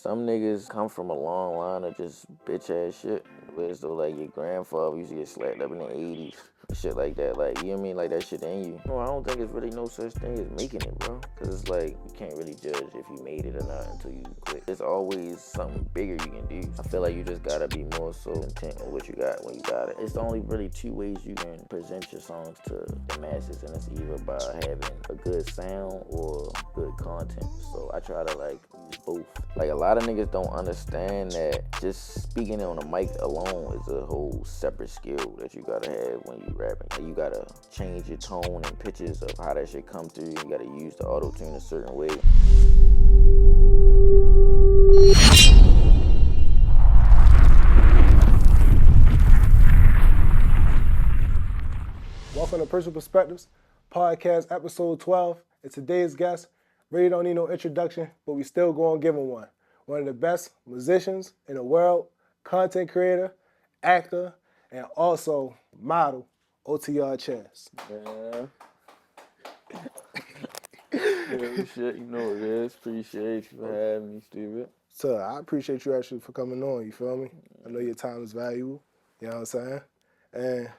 Some niggas come from a long line of just bitch ass shit. Where it's though like your grandfather used to get slapped up in the 80s. Shit like that, like, you know what I mean? Like that shit in you. No, I don't think it's really no such thing as making it, bro. Cause it's like, you can't really judge if you made it or not until you quit. There's always something bigger you can do. I feel like you just gotta be more so intent on what you got when you got it. It's only really two ways you can present your songs to the masses, and it's either by having a good sound or good content. So I try to like use both. Like a lot of niggas don't understand that just speaking on the mic alone is a whole separate skill that you gotta have when you rapping. Like you gotta change your tone and pitches of how that shit come through. You gotta use the auto-tune a certain way. Welcome to Personal Perspectives, podcast episode 12. And today's guest really don't need no introduction, but we still going to give him one. One of the best musicians in the world, content creator, actor, and also model, OTR Chance. Yeah. Yeah, shit, you know it is. Appreciate you for having me, Steve. So I appreciate you actually for coming on, you feel me? I know your time is valuable, you know what I'm saying? And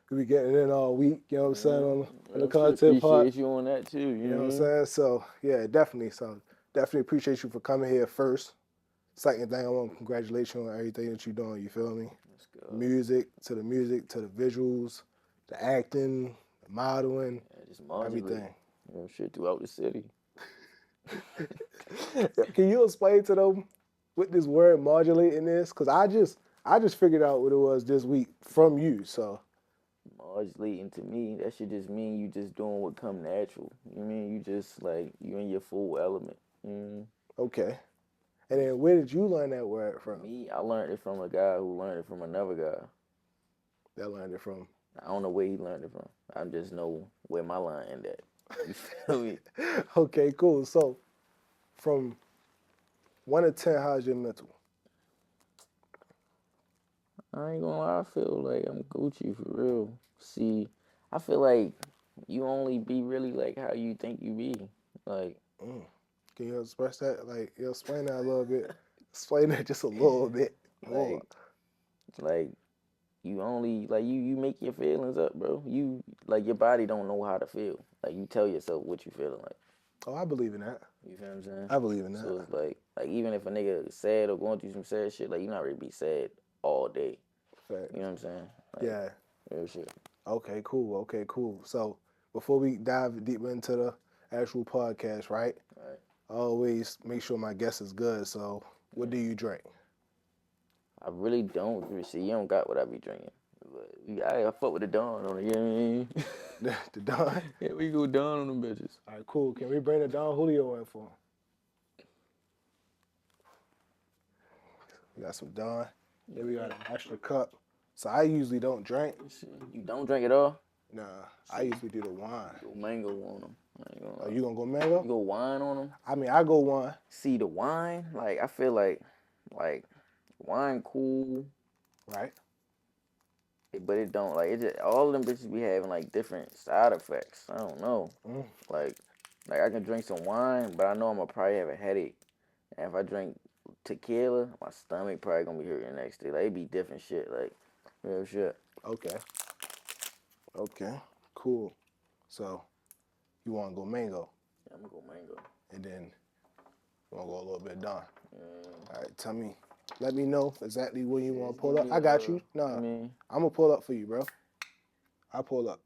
we be getting in all week, you know what I'm saying, on the content part. Appreciate you on that too, You know what I'm saying? So, yeah, definitely. So, definitely appreciate you for coming here first. Second thing, I want to congratulate you on everything that you're doing, you feel me? Music, to the visuals, the acting, the modeling, just everything. You know, shit throughout the city. Can you explain to them what this word modulating is? Because I just figured out what it was this week from you, so. Modulating to me, that should just mean you just doing what come natural. You know what I mean? You just like, you in your full element. Okay. And then where did you learn that word from? Me, I learned it from a guy who learned it from another guy. That learned it from? I don't know where he learned it from. I just know where my line ended at. You feel me? Okay, cool. So, from 1 to 10, how's your mental? I ain't gonna lie, I feel like I'm Gucci for real. See, I feel like you only be really like how you think you be. Like, Can you express that? Like, you explain that a little bit. Explain that just a little bit more. Like you only like you make your feelings up, bro. You like your body don't know how to feel. Like you tell yourself what you feeling like. Oh, I believe in that. You feel what I'm saying? I believe in that. So it's like even if a nigga is sad or going through some sad shit, like you not really be sad all day. Fact. You know what I'm saying? Like, yeah. Real shit. Okay, cool. So before we dive deeper into the actual podcast, right? Right. I always make sure my guest is good. So what do you drink? I really don't. See, you don't got what I be drinking. But I fuck with the Dawn on it, you know what I mean? The Don? Yeah, we go Dawn on them bitches. All right, cool. Can we bring the Don Julio in for him? We got some Don. Then we got an extra cup. So I usually don't drink. You don't drink at all? Nah, I usually do the wine. Go mango on them. Are you gonna go mango? You go wine on them? I mean, I go wine. See, the wine, like, I feel like wine cool. Right. But it don't, like, it just, all of them bitches be having, like, different side effects. I don't know. Like I can drink some wine, but I know I'm gonna probably have a headache. And if I drink tequila, my stomach probably gonna be hurting the next day. Like, it be different shit, like, real shit. Okay, cool. So, you want to go mango? Yeah, I'm gonna go mango. And then, you want to go a little bit Don? All right, let me know exactly when you want to pull up. I got you. Nah, I'm going to pull up for you, bro. I pull up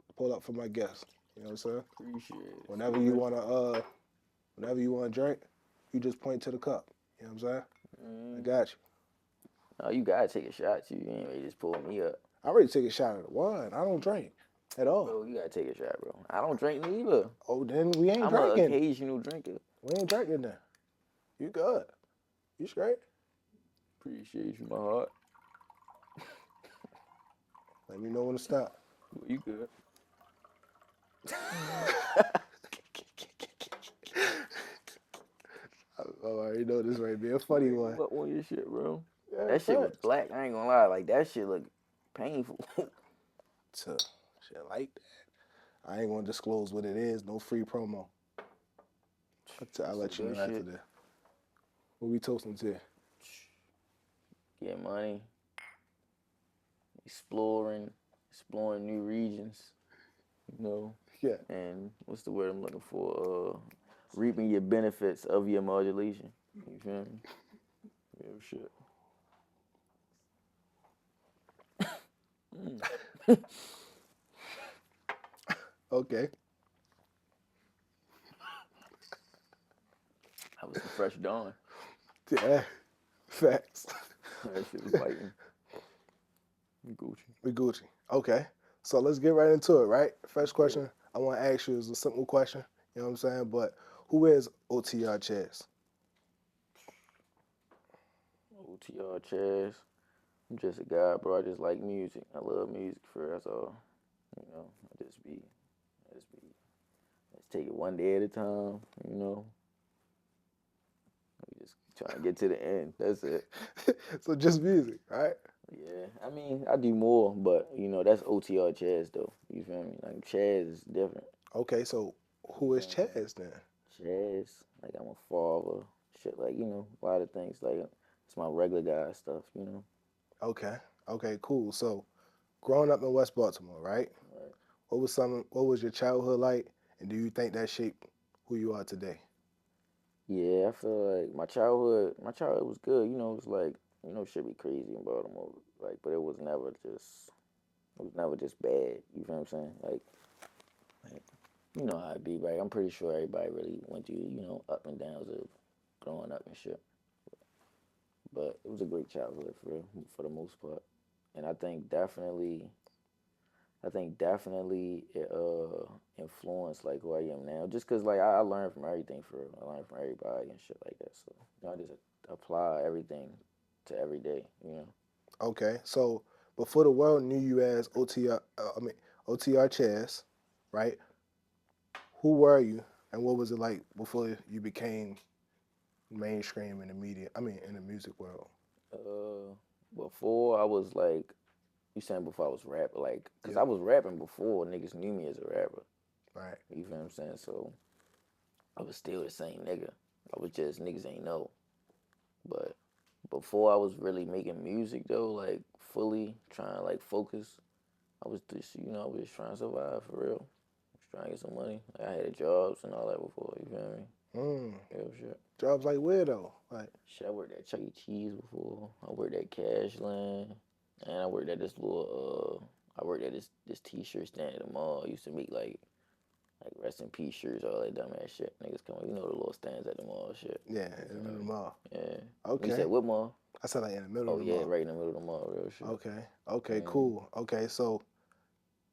for my guests. You know what I'm saying? Appreciate it. Whenever you want to drink, you just point to the cup. You know what I'm saying? I got you. No, you gotta take a shot too. You ain't ready to just pull me up. I already take a shot of the wine. I don't drink at all. Bro, you gotta take a shot, bro. I don't drink neither. Oh, then we ain't I'm drinking. an occasional drinker. We ain't drinking then. You good. You straight. Appreciate you, my heart. Let me know when to stop. Well, you good. I already know this might be a funny one. What on your shit, bro? Yeah, that shit was black. I ain't gonna lie. Like, that shit look painful. Shit like that. I ain't gonna disclose what it is. No free promo. I'll let you know after this. What we toasting to? Get money, exploring new regions, you know, Yeah. and what's the word I'm looking for? Reaping your benefits of your modulation. You feel me? Real shit. Okay. That was some fresh dawn. Yeah. Facts. That shit was biting. Gucci. We Gucci. Okay. So let's get right into it, right? First question I want to ask you is a simple question. You know what I'm saying? But who is OTR Chaz? OTR Chaz. I'm just a guy, bro. I just like music. I love music for that's all. You know, let's take it one day at a time, you know. We just trying to get to the end. That's it. So just music, right? Yeah, I mean, I do more, but you know, that's OTR Chaz though. You feel me? Like Chaz is different. Okay, so who is Chaz then? Chaz, like I'm a father, shit, like you know, a lot of things. Like it's my regular guy stuff, you know. Okay. Okay, cool. So growing up in West Baltimore, right? Right. What was your childhood like, and do you think that shaped who you are today? Yeah, I feel like my childhood was good. You know, it was like, you know, shit be crazy in Baltimore, like, but it was never just bad. You feel what I'm saying? Like you know how it be, right? I'm pretty sure everybody really went through, you know, up and downs of growing up and shit. But it was a great childhood for the most part, and I think definitely it influenced like who I am now. Just cause like I learned from everything for real. I learned from everybody and shit like that. So you know, I just apply everything to every day. You know. Okay, so before the world knew you as OTR Chaz, right? Who were you, and what was it like before you became mainstream in the media? I mean, in the music world. Uh, before I was like, you saying before I was rapping, like, cause Yep. I was rapping before niggas knew me as a rapper. Right. You feel what I'm saying? So I was still the same nigga. I was just niggas ain't know. But before I was really making music though, like fully trying to like focus, I was just, you know, I was just trying to survive for real. I was trying to get some money. Like, I had jobs and all that before, you feel me? Mm. Real shit. Jobs like where though? Like Shit, I worked at Chuck E. Cheese before. I worked at Cashland. And I worked at this little, I worked at this t-shirt stand at the mall. I used to make like rest in peace shirts, all that dumbass shit. Niggas come, you know the little stands at the mall shit. yeah, in the middle of the mall. Yeah. You Okay. said what mall? I said like in the middle Oh of the yeah, mall. right in the middle of the mall, real shit. Okay. Okay. Cool. Okay. So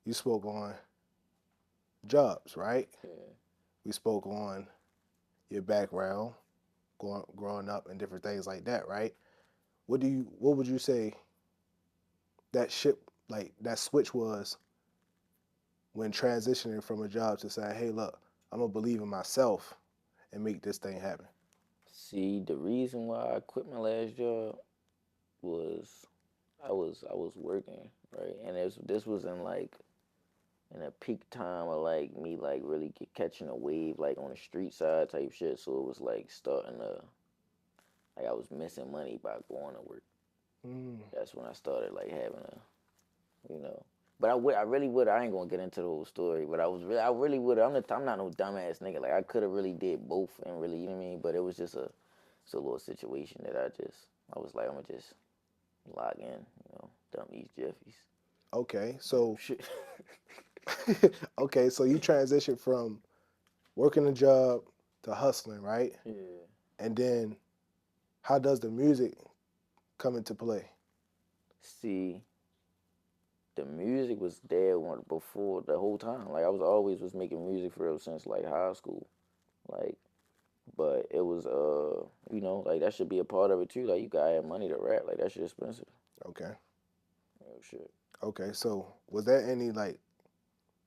you spoke on jobs, right? Yeah. We spoke on your background, growing up and different things like that, right? What would you say that that switch was when transitioning from a job to saying, hey, look, I'm gonna believe in myself and make this thing happen. See, the reason why I quit my last job was I was working, right? And this was in a peak time of like me like really catching a wave like on the street side type shit. So it was like starting to like I was missing money by going to work. Mm. That's when I started like having a, you know. But I really would. I ain't gonna get into the whole story. But I really would. I'm not no dumbass nigga. Like I could have really did both and really, you know what I mean. But it was just it's a little situation that I was like, I'm gonna just log in, you know, dump these jiffies. Okay, so Shit. okay, so you transitioned from working a job to hustling, right? Yeah. And then how does the music come into play? See, the music was there before the whole time. Like I was always was making music for real since like high school. Like, but it was you know, like that should be a part of it too. Like you gotta have money to rap. Like that shit expensive. Okay. Real shit. Okay, so was there any like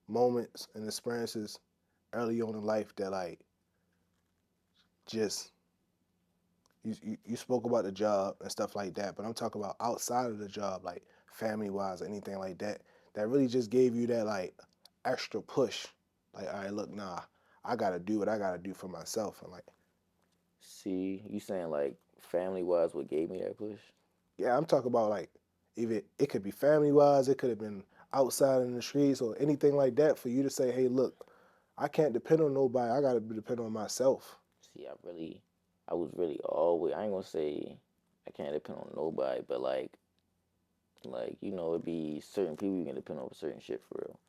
moments and experiences early on in life that like just you spoke about the job and stuff like that, but I'm talking about outside of the job, like family wise, anything like that, that really just gave you that like extra push. Like, all right, look, nah, I gotta do what I gotta do for myself, and like, See, you saying like family wise, what gave me that push? Yeah, I'm talking about like even it could be family wise, it could have been outside in the streets or anything like that for you to say, hey, look, I can't depend on nobody. I gotta depend on myself. See, I was really always. I ain't gonna say I can't depend on nobody, but like it'd be certain people you can depend on for certain shit for real.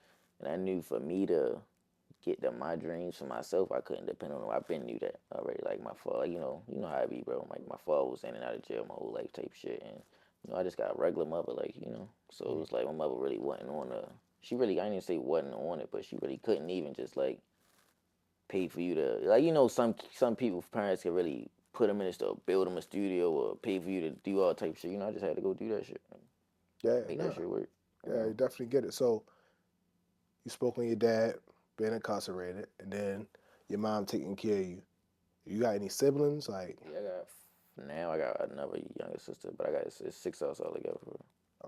And I knew for me to get my dreams for myself, I couldn't depend on them. I've been knew that already. Like my father, you know how I be, bro. Like my father was in and out of jail my whole life type shit, and I just got a regular mother, like So it was like my mother really wasn't on the. She really, I didn't say wasn't on it, but she really couldn't even just like pay for you to like some people's parents can really put them in the store, build them a studio, or pay for you to do all type of shit. I just had to go do that shit, Yeah, make that no, shit work. yeah, you definitely get it. So you spoke on your dad being incarcerated, and then your mom taking care of you. You got any siblings? Like, Yeah, I got another younger sister, but I got it's 6 of us all together.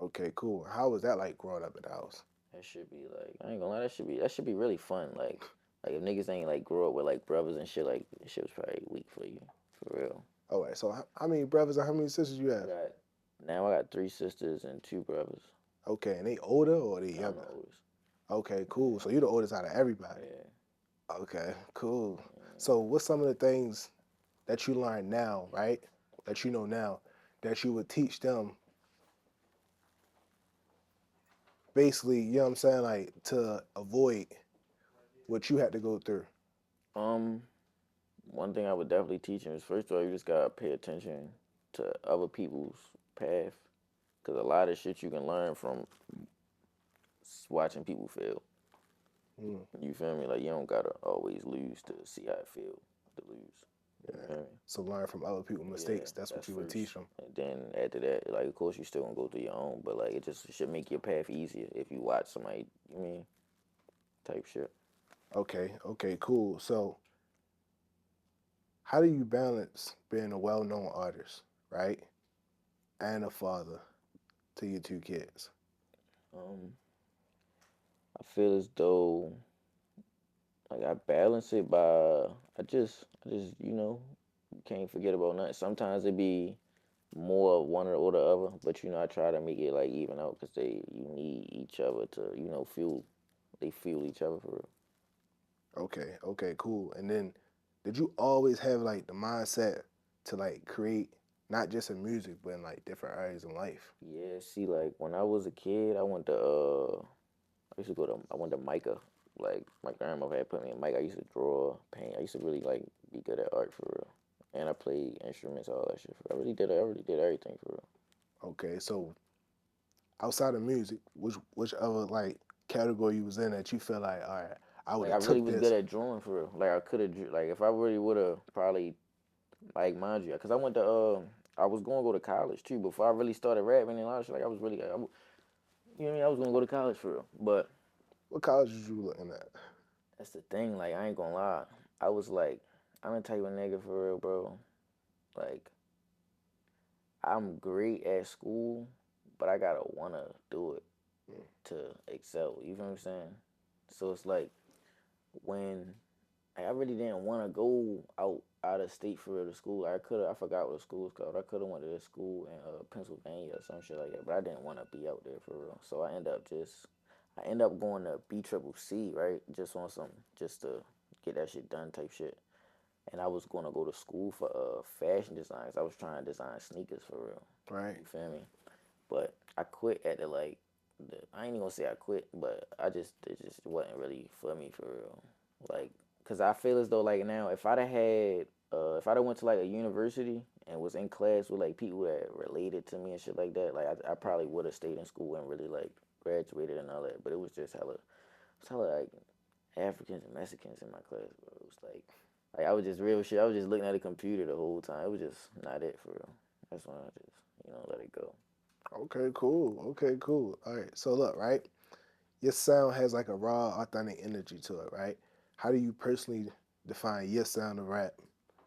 okay, cool. How was that like growing up in the house? That should be like I ain't gonna lie, that should be really fun. Like if niggas ain't like grow up with like brothers and shit, like this shit was probably weak for you, for real. All right, so how many brothers and how many sisters you I have? got Now I got 3 sisters and 2 brothers. Okay, and they older or they I'm the younger? oldest. Okay, cool. So you're the oldest out of everybody. Yeah. Okay, cool. So what's some of the things that you learn now, right? That you know now that you would teach them basically, you know what I'm saying, like to avoid what you had to go through. Um, One thing I would definitely teach him is first of all, you just gotta pay attention to other people's path, cause a lot of shit you can learn from watching people fail. Mm, You feel me? Like you don't gotta always lose to see how it feel to lose. You yeah. feel me? So learn from other people's Yeah, mistakes. That's what that's you would first. teach them. And then after that, like of course you still gonna go through your own, but like it just should make your path easier if you watch somebody. You mean type shit. Okay, okay, cool. So how do you balance being a well-known artist, right, and a father to your two kids? Um, I feel as though like I balance it by I just you can't forget about nothing. Sometimes it be more of one or the other, but I try to make it like even out because you need each other to fuel. They fuel each other for real. Okay, okay, cool. And then did you always have like the mindset to like create not just in music but in like different areas in life? Yeah, see, like when I was a kid, I used to go to I went to Micah. Like my grandmother had put me in Micah. I used to draw, paint. I used to really like be good at art for real. And I played instruments, all that shit. I really did everything for real. Okay, so outside of music, which other like category you was in that you feel like, all right, I would Like I have really took was good this. at drawing for real. Like I could have like if I really would have probably like mind you, cause I was going to go to college too before I really started rapping and all that shit. Like I was really you know what I mean? I was gonna go to college for real. But What college was you looking at? that's the thing. Like I ain't gonna lie. I was like I'm the type of nigga for real, bro. Like I'm great at school, but I gotta wanna do it to excel. You feel what I'm saying? So it's like when I really didn't want to go out of state for real to school. I forgot what the school was called. I could have went to this school in Pennsylvania or some shit like that, but I didn't want to be out there for real. So I end up going to BCCC, right? Just on some just to get that shit done type shit. And I was gonna go to school for fashion design. 'Cause I was trying to design sneakers for real. Right. You feel me? But I quit at I ain't even gonna say I quit, but it just wasn't really for me for real. Like, cause I feel as though like now if I'd have went to like a university and was in class with like people that related to me and shit like that, like I probably would have stayed in school and really like graduated and all that. But it was just hella like Africans and Mexicans in my class, bro. It was like I was just real shit. I was just looking at a computer the whole time. It was just not it for real. That's when I just let it go. Okay, cool. Okay, cool. All right. So look, right? Your sound has like a raw, authentic energy to it, right? How do you personally define your sound of rap,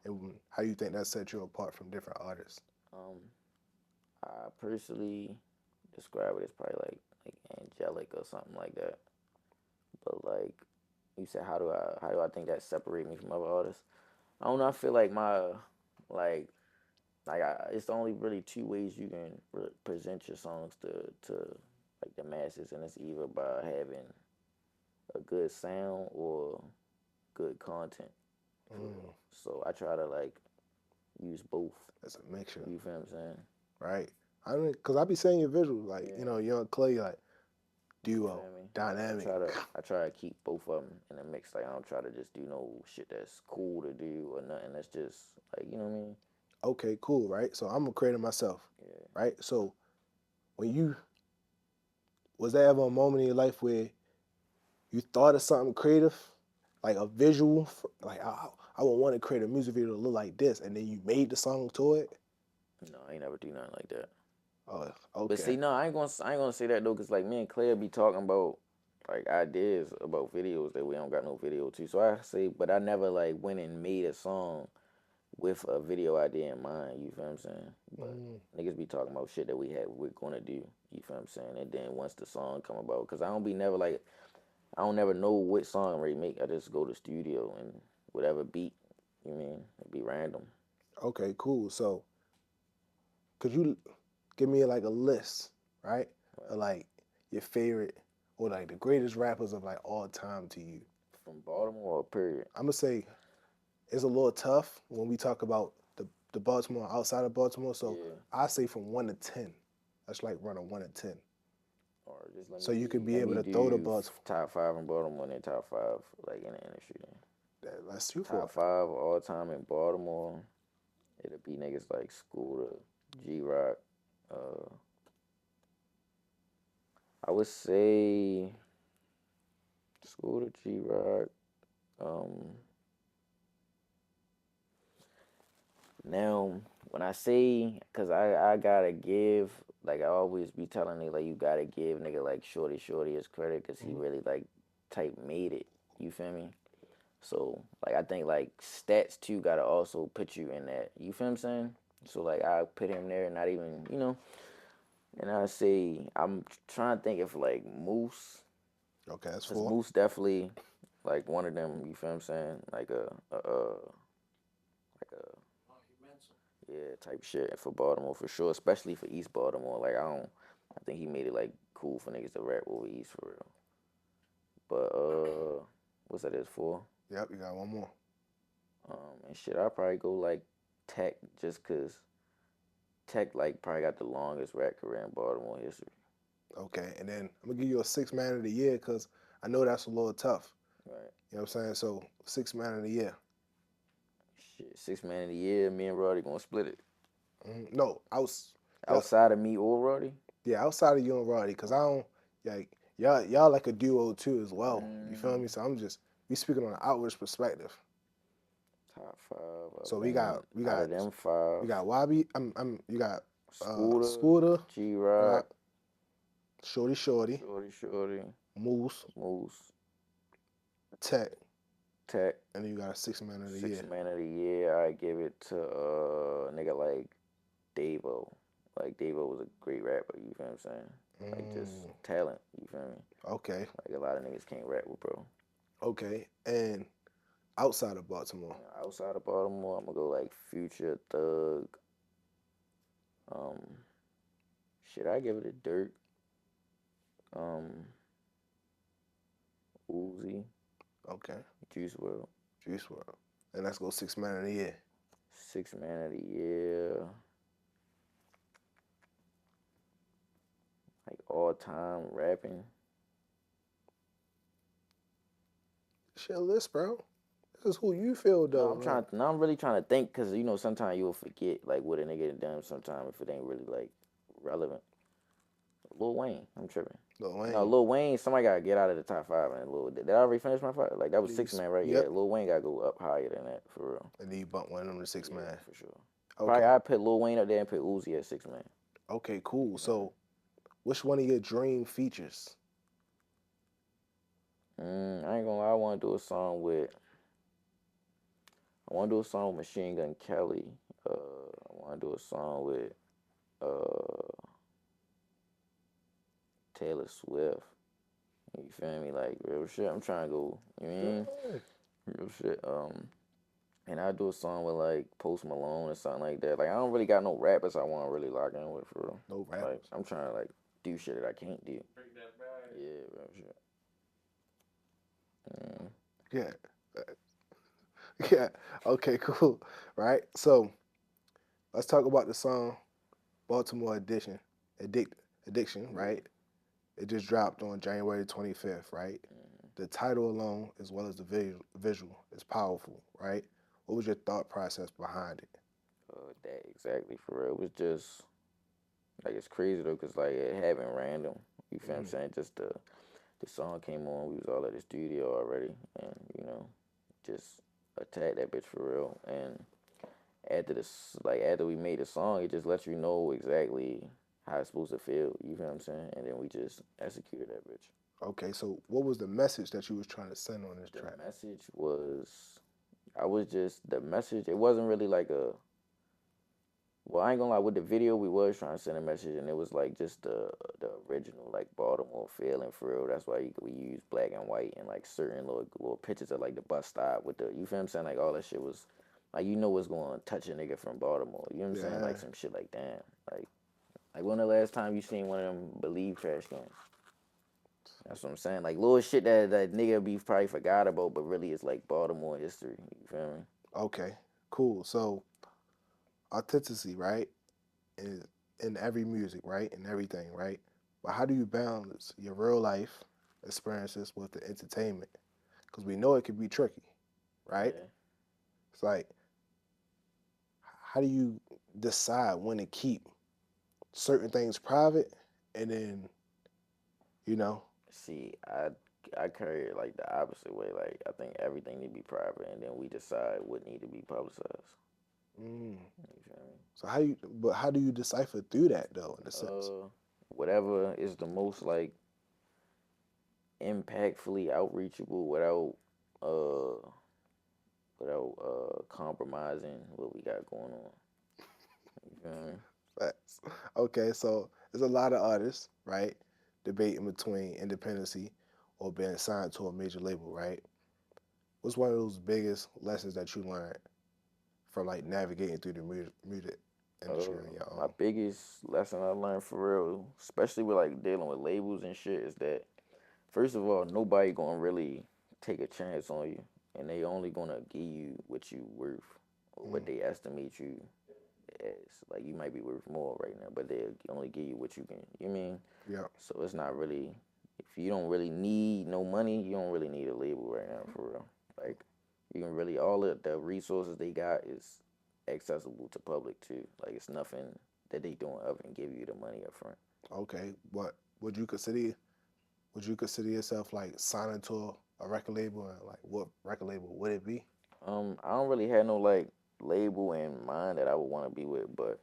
and how do you think that sets you apart from different artists? Um, I personally describe it as probably like angelic or something like that. But like you said, how do I think that separate me from other artists? I don't know. I feel like my like like it's only really two ways you can present your songs to like the masses, and it's either by having a good sound or good content. So I try to like use both. That's a mixture, You feel what I'm saying? right? I mean, cause I be seeing your visuals, like Yeah. you know, Young Clay, like You duo, feel me? dynamic. I try to keep both of them in the mix. Like I don't try to just do no shit that's cool to do or nothing that's just like, you know what I mean? Okay, cool, right? So I'm a creator myself, Yeah. right? So when you was there ever a moment in your life where you thought of something creative, like a visual, like I would want to create a music video to look like this, and then you made the song to it? No, I ain't never do nothing like that. Oh, But okay. see, no, I ain't gonna say that though, cause like me and Claire be talking about like ideas about videos that we don't got no video to. So I say, but I never like went and made a song with a video idea in mind. You feel what I'm saying? But niggas be talking about shit that we're gonna do. You feel what I'm saying? And then once the song come about, cause I don't never know what song I'm ready to make. I just go to the studio and whatever beat. You mean it be random. Okay, cool. So could you give me like a list, right? Of like your favorite or like the greatest rappers of like all time to you? From Baltimore, period. I'm gonna say it's a little tough when we talk about the Baltimore outside of Baltimore. So Yeah. I say from 1 to 10. That's like run a 1 to 10. Or just let So me you could be let able me to throw the do Baltimore. top five in Baltimore and then top five like in the industry. Then Let's shoot for top five all time in Baltimore. It'll be niggas like Scooter, G Rock. I would say Scooter, G Rock. Um, Now, when I say, cause I gotta give, like I always be telling nigga, like you gotta give nigga like Shorty his credit, cause he really like type made it. You feel me? So like I think like stats too gotta also put you in that. You feel what I'm saying? So like I put him there, not even and I say I'm trying to think if like Moose, Okay, that's cause 4. Moose definitely like one of them. You feel what I'm saying? Like a yeah, type shit for Baltimore for sure, especially for East Baltimore. Like I think he made it like cool for niggas to rap over East for real. But what's that is for? Yep, you got one more. And shit, I'll probably go like Tech just cause Tech like probably got the longest rap career in Baltimore history. Okay, and then I'm gonna give you a 6 man of the year because I know that's a little tough. Right. You know what I'm saying? So 6 man of the year. Shit, 6 man of the year. Me and Roddy gonna split it. No, Outside of me or Roddy. yeah, outside of you and Roddy, because I don't like y'all like a duo too as well. You feel me? So we speaking on an outwards perspective. Top five. So Out of them five. we got Wabi. You got Scooter, Scooter, G Rock, Shorty, Shorty, Moose, Moose, Tech, Tech. and then you got a 6 man of the Six year. man of the year, I give it to a nigga like Davo. Like Davo was a great rapper, you feel what I'm saying? Like just talent, you feel me? Okay, Like a lot of niggas can't rap with bro. okay, and outside of Baltimore. Outside of Baltimore, I'm gonna go like Future, Thug. Um, shit, I give it a Dirt. Um, Uzi, Okay, Juice WRLD. Juice WRLD, and let's go 6 man of the year. 6 man of the year. Like all time rapping. Shit list, bro. This is who you feel though. I'm really trying to think, cause sometimes you'll forget like what a nigga done. Sometimes if it ain't really like relevant. Lil Wayne, I'm tripping. Lil Wayne. No, Lil Wayne. Somebody gotta get out of the top five. And did I already finish my five? Like that was Please. 6 man, right? Yep. Yeah, Lil Wayne gotta go up higher than that for real. And then you bump one of them to 6 man. For sure. Okay. Probably I put Lil Wayne up there and put Uzi at 6 man. Okay, cool. So, which one of your dream features? I ain't gonna lie. I want to do a song with Machine Gun Kelly. I want to do a song with Taylor Swift. You feel me? Like real shit. I'm trying to go. You mean real shit? And I do a song with like Post Malone or something like that. Like I don't really got no rappers I want to really lock in with for real. No Like rappers. I'm trying to like do shit that I can't do. Yeah, bro, shit. Mm. Yeah. Yeah. Okay, cool. Right. So let's talk about the song Baltimore Addiction. Addict Addiction, right? It just dropped on January 25th, right? The title alone, as well as the visual, is powerful, right? What was your thought process behind it? That exactly for real. It was just like it's crazy though, cause like it happened random. You feel what I'm saying? Just the song came on. We was all at the studio already, and just attacked that bitch for real. And after this, like after we made the song, it just lets you know exactly how it's supposed to feel. You feel what I'm saying? And then we just executed that bitch. Okay, so what was the message that you was trying to send on this The track? message was, I was just the message. It wasn't really like a. Well, I ain't gonna lie. With the video, we was trying to send a message, and it was like just the original like Baltimore feeling for real. That's why we use black and white and like certain little pictures of like the bus stop with the. You feel what I'm saying? Like all that shit was, like what's going to touch a nigga from Baltimore. You know what I'm saying? Yeah. Like some shit like that. Like when the last time you seen one of them Believe trash cans? That's what I'm saying. Like little shit that nigga be probably forgot about, but really it's like Baltimore history. You feel me? Okay, cool. So authenticity, right, is in every music, right, and everything, right. But how do you balance your real life experiences with the entertainment? Because we know it can be tricky, right? Yeah. It's like, how do you decide when to keep certain things private and then, you know, See, I carry it like the opposite way. Like I think everything need to be private, and then we decide what need to be publicized. mm. You feel me? So how do you decipher through that though, in a sense? Whatever is the most like impactfully outreachable uh compromising what we got going on. You feel me? Facts. Okay, so there's a lot of artists, right, debating between independency or being signed to a major label, right? What's one of those biggest lessons that you learned from like navigating through the music industry on your My own? biggest lesson I learned for real, especially with like dealing with labels and shit, is that first of all, nobody gonna really take a chance on you, and they only gonna give you what you worth or what Mm, they estimate you as. Like you might be worth more right now, but they only give you what you can. You mean? yeah. So it's not really. If you don't really need no money, you don't really need a label right now for real. Like you can really all of the resources they got is accessible to public too. Like it's nothing that they don't other than give you the money up front. Okay, but would you consider yourself like signing to a record label, and like what record label would it be? I don't really have no like label in mind that I would want to be with, but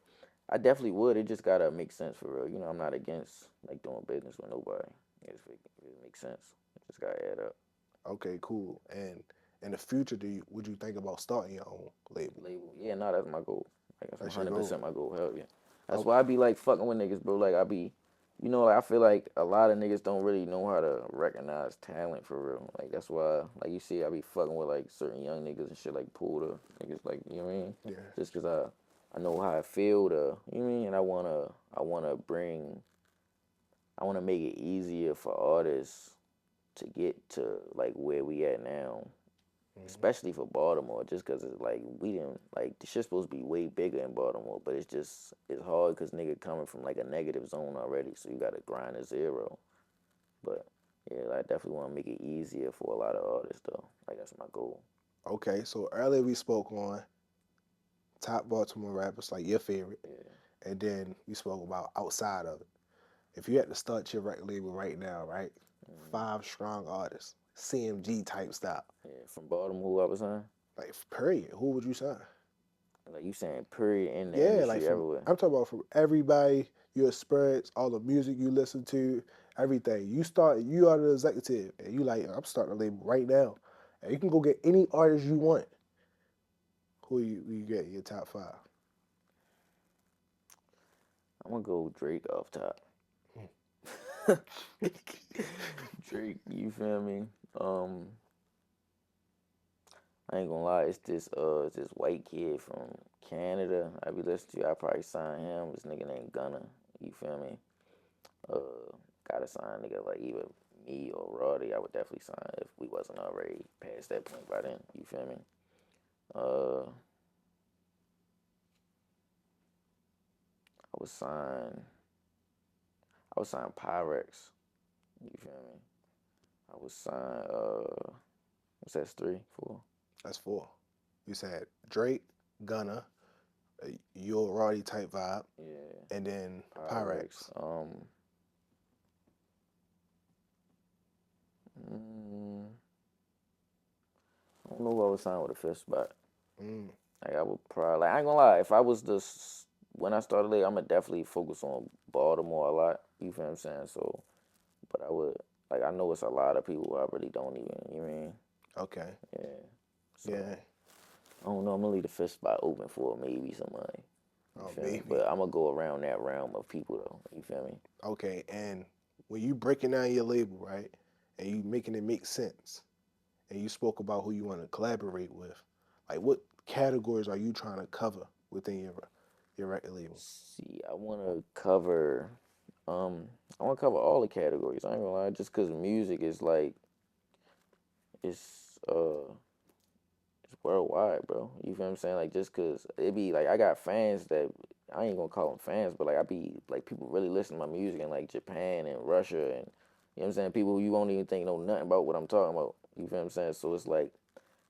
I definitely would. It just gotta make sense for real. I'm not against like doing business with nobody. It makes sense. It just gotta add up. Okay, cool. And in the future, would you think about starting your own label? Label, yeah, no, that's my goal. Like that's one That's your hundred goal. percent my goal. Hell yeah. That's Oh, why I be like fucking with niggas, bro. Like I be, like I feel like a lot of niggas don't really know how to recognize talent for real. Like that's why, like you see, I be fucking with like certain young niggas and shit like Puda niggas, like you know what I mean? yeah. Just cause I know how I feel to, you know what I mean? And I wanna make it easier for artists to get to like where we at now, Mhm. especially for Baltimore, just because it's like we didn't like the shit's supposed to be way bigger in Baltimore, but it's hard because nigga coming from like a negative zone already, so you gotta grind a zero. But yeah, I definitely want to make it easier for a lot of artists though. Like that's my goal. Okay, so earlier we spoke on top Baltimore rappers, like your favorite, Yeah, and then we spoke about outside of it. If you had to start your record label right now, right? mm, 5 strong artists, CMG type style, yeah. From Baltimore, who I was saying, like period. Who would you sign? like you saying, period in the Yeah, like industry from everywhere. I'm talking about from everybody, your experience, all the music you listen to, everything. You are the executive, and you like I'm starting a label right now, and you can go get any artist you want. Who you get in your top 5? I'm gonna go Drake off top. Drake, you feel me? Um, I ain't gonna lie, it's this white kid from Canada. I be listening to. I probably sign him. This nigga named Gunna. You feel me? Gotta sign a nigga like either me or Roddy. I would definitely sign if we wasn't already past that point by then. You feel me? I would sign. I would sign Pyrex. You feel me? I would sign. What's that? 3, 4. That's 4. You said Drake, Gunna, Yo Roddy type vibe, Yeah. and then Pyrex. Pyrex. I don't know who I would sign with a fifth spot. Mm. Like I would probably. Like, I ain't gonna lie. If I was when I started late, I'ma definitely focus on Baltimore a lot. You feel what I'm saying? So, but I would like. I know it's a lot of people who I really don't even. You know what I mean? Okay. Yeah. So, Yeah. I don't know. I'm gonna leave the fifth spot open for maybe somebody. You feel me? Maybe. But I'm gonna go around that realm of people though. You feel me? Okay. And when you breaking down your label, right, and you making it make sense, and you spoke about who you want to collaborate with, like what categories are you trying to cover within your record label? See, I wanna cover all the categories. I ain't gonna lie, just cause music is like, it's it's worldwide, bro. You feel what I'm saying? Like just cause it be like I got fans that I ain't gonna call them fans, but like I be like people really listen to my music in like Japan and Russia and you know what I'm saying? People who you won't even think know nothing about what I'm talking about. You feel what I'm saying? So it's like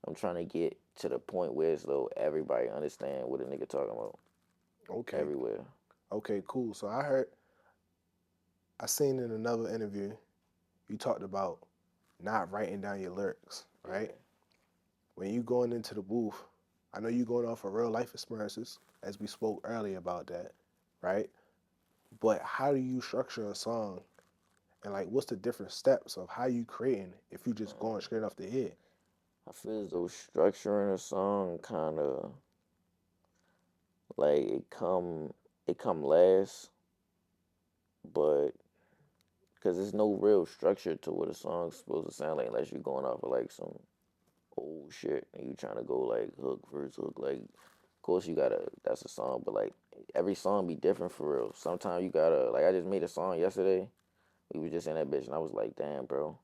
I'm trying to get to the point where it's though everybody understand what a nigga talking about Okay. everywhere. Okay. Cool. So I seen in another interview you talked about not writing down your lyrics, right? Yeah. When you going into the booth, I know you going off of real life experiences, as we spoke earlier about that, right? But how do you structure a song, and like what's the different steps of how you creating if you just going straight off the head? I feel as though structuring a song kind of like it come last, but because there's no real structure to what a song's supposed to sound like unless you're going off of like some old shit and you trying to go like hook verse hook. Like, of course you gotta that's a song, but like every song be different for real. Sometimes you gotta like I just made a song yesterday. We was just in that bitch and I was like, damn, bro,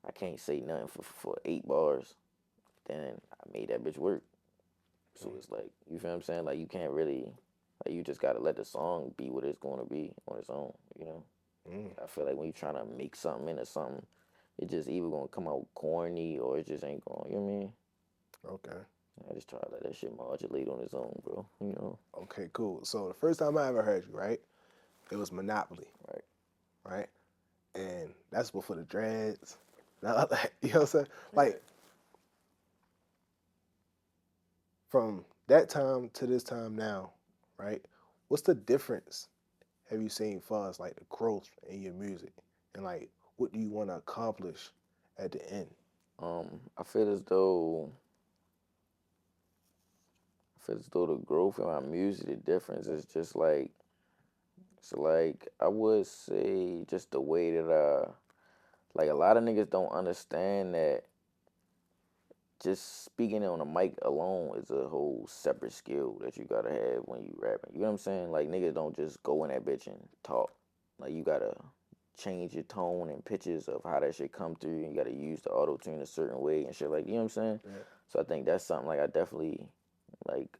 I can't say nothing for 8 bars. Then I made that bitch work. So it's like, you feel what I'm saying? Like you can't really, like you just gotta let the song be what it's gonna be on its own, you know? Mm. I feel like when you're trying to make something into something, it just either gonna come out corny or it just ain't going, you know what I mean? Okay. I just try to let that shit modulate on its own, bro, you know? Okay, cool. So the first time I ever heard you, right, it was Monopoly, Right. right? And that's before the dreads. Now, you know what I'm saying? Like from that time to this time now, right? What's the difference have you seen far as like the growth in your music, and like what do you want to accomplish at the end? I feel as though the growth in my music, the difference is just like it's like I would say just the way that like a lot of niggas don't understand that just speaking on a mic alone is a whole separate skill that you gotta have when you rapping. You know what I'm saying? Like niggas don't just go in that bitch and talk. Like you gotta change your tone and pitches of how that shit come through. And you gotta use the auto tune a certain way and shit. Like you know what I'm saying? Yeah. So I think that's something like I definitely like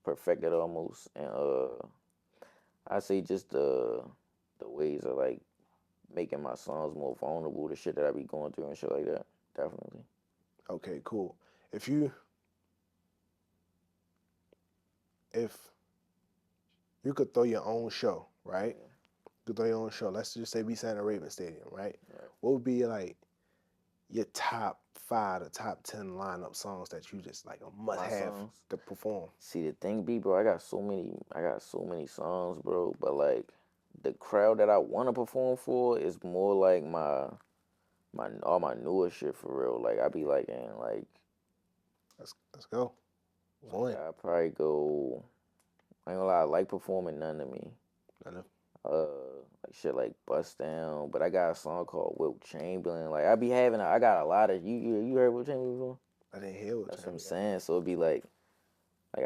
perfected almost. And I say just the ways of like making my songs more vulnerable to shit that I be going through and shit like that. Definitely. Okay, cool. If you could throw your own show, right? Yeah. You could throw your own show. Let's just say we signed a Raven Stadium, right? Right. What would be like your top 5 to top 10 lineup songs that you just like a must My have songs. to perform? See the thing be, bro, I got so many songs, bro. But like the crowd that I wanna perform for is more like my all my newer shit for real. Like I be like in like Let's go. One. I probably go I ain't gonna lie, I like performing None to Me. I know. Like shit like Bust Down, but I got a song called Wilt Chamberlain. Like I be having I got a lot of you heard Wilt Chamberlain before? I didn't hear what That's time what I'm you got. saying. So it'd be like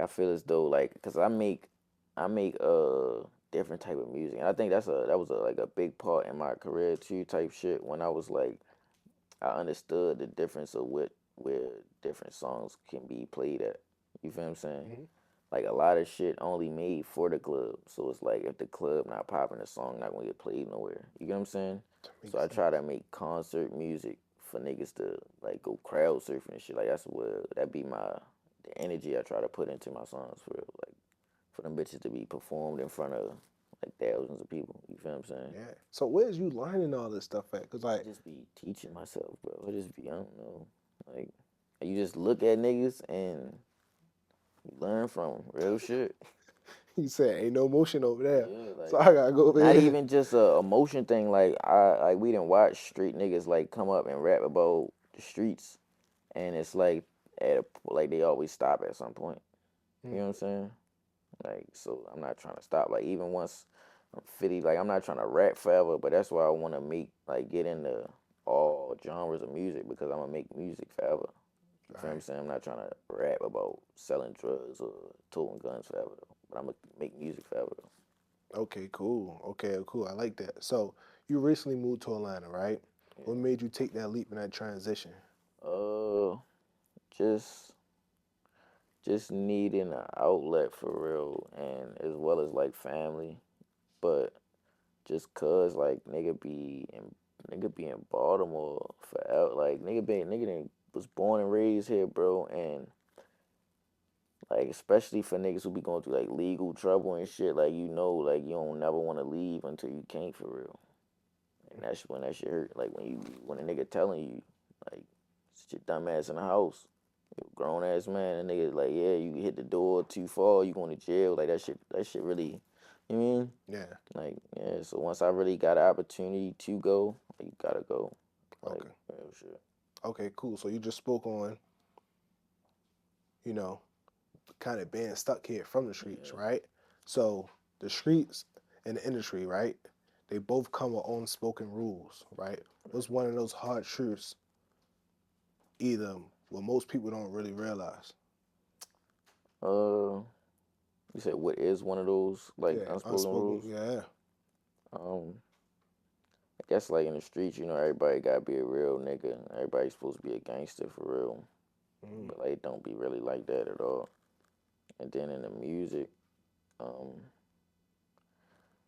I feel as though like, cause I make different type of music, and I think that was like a big part in my career too, type shit. When I was like, I understood the difference of where different songs can be played at. You feel what I'm saying? Mm-hmm. Like a lot of shit only made for the club. So it's like if the club not popping, the song not gonna get played nowhere. You get what I'm saying? That So makes I try to sense. make concert music for niggas to like go crowd surfing and shit. Like that's what that be the energy I try to put into my songs for real. Like for them bitches to be performed in front of like thousands of people. You feel what I'm saying? Yeah. So where's you learning all this stuff at? Cause I like just be teaching myself, bro. I just be I don't know. Like you just look at niggas and you learn from 'em. Real shit. you said, ain't no motion over there, Yeah, so like I gotta go over not here. even just a emotion thing. Like we didn't watch street niggas like come up and rap about the streets, and it's like like they always stop at some point. You know what I'm saying? Like so, I'm not trying to stop. Like even once I'm 50, like I'm not trying to rap forever, but that's why I want to make like get into all genres of music because I'm gonna make music forever. You All feel what I'm right. saying? I'm not trying to rap about selling drugs or toting guns forever, though. But I'm gonna make music forever. Okay, cool. Okay, cool. I like that. So you recently moved to Atlanta, right? What Though. made you take that leap and that transition? Yeah. Just needing an outlet for real, and as well as like family, but just cause like nigga be in Baltimore forever, like nigga done was born and raised here, bro, and like especially for niggas who be going through like legal trouble and shit, like like you don't never want to leave until you can't for real, and that's when that shit hurt, like when a nigga telling you like sit your dumb ass in the house. Grown ass man, and nigga like, yeah, you hit the door too far, you going to jail. Like that shit really, you mean? Yeah. Like, yeah. So once I really got an opportunity to go, like, you gotta go. Like, Okay. real shit. Okay, cool. So you just spoke on, you know, kind of being stuck here from the streets, Yeah, right? So the streets and the industry, right? They both come with unspoken rules, right? What's one of those hard truths, either what most people don't really realize? uh, you said what is one of those like Yeah, unspoken unspoken. rules? Yeah. Um, I guess like in the streets, everybody gotta be a real nigga. Everybody's supposed to be a gangster for real, Mm. but like don't be really like that at all. And then um,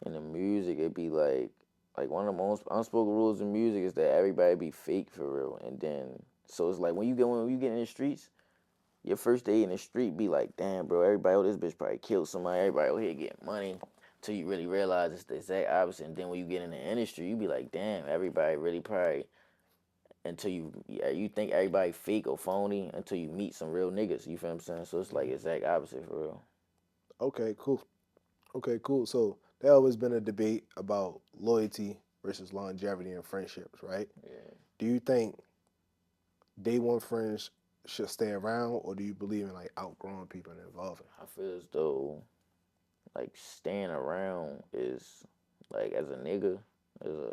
in the music, it'd be like one of the most unspoken rules in music is that everybody be fake for real. And then so it's like when you get in the streets, your first day in the street be like, damn, bro, everybody, oh, this bitch probably killed somebody. Everybody over here getting money. Till you really realize it's the exact opposite. And then when you get in the industry, you be like, damn, everybody really probably until you think everybody fake or phony until you meet some real niggas. You feel what I'm saying? So it's like Mm. exact opposite for real. Okay, cool. Okay, cool. So there always been a debate about loyalty versus longevity in friendships, right? Yeah. Do you think day one friends should stay around, or do you believe in like outgrowing people and evolving? I feel as though like staying around is like as a nigga,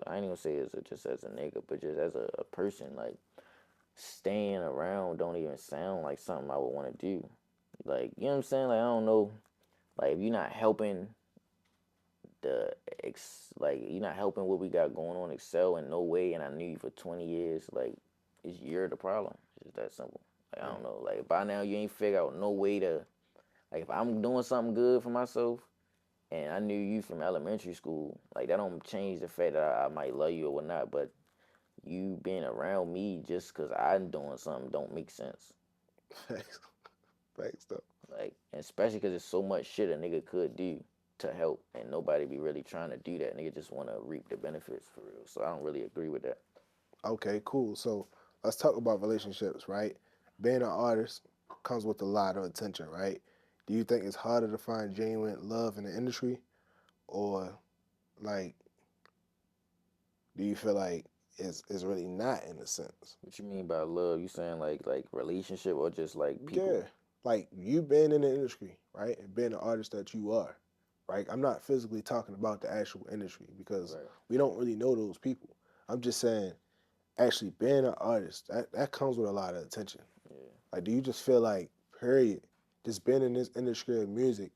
I ain't gonna say just as a nigga, but just as a person, like staying around don't even sound like something I would want to do. Like you know what I'm saying? Like I don't know, like if you're not helping like you're not helping what we got going on excel in no way, and I knew you for 20 years, like you're the problem. It's just that simple. Like I Mm. don't know, like by now you ain't figure out no way to like if I'm doing something good for myself and I knew you from elementary school, like that don't change the fact that I might love you or whatnot, but you being around me just because I'm doing something don't make sense. Thanks. Thanks, though. Like, and especially because there's so much shit a nigga could do to help, and nobody be really trying to do that. Nigga just want to reap the benefits for real. So I don't really agree with that. Okay, cool. So let's talk about relationships, right? Being an artist comes with a lot of attention, right? Do you think it's harder to find genuine love in the industry, or like, do you feel like it's really not in a sense? What you mean by love? You saying like relationship or just like Yeah, people? like you being in the industry, right, and being the artist that you are, right? I'm not physically talking about the actual industry because Right. we don't really know those people. I'm just saying, actually being an artist that comes with a lot of attention. Yeah. Like, do you just feel like, period, just being in this industry of music,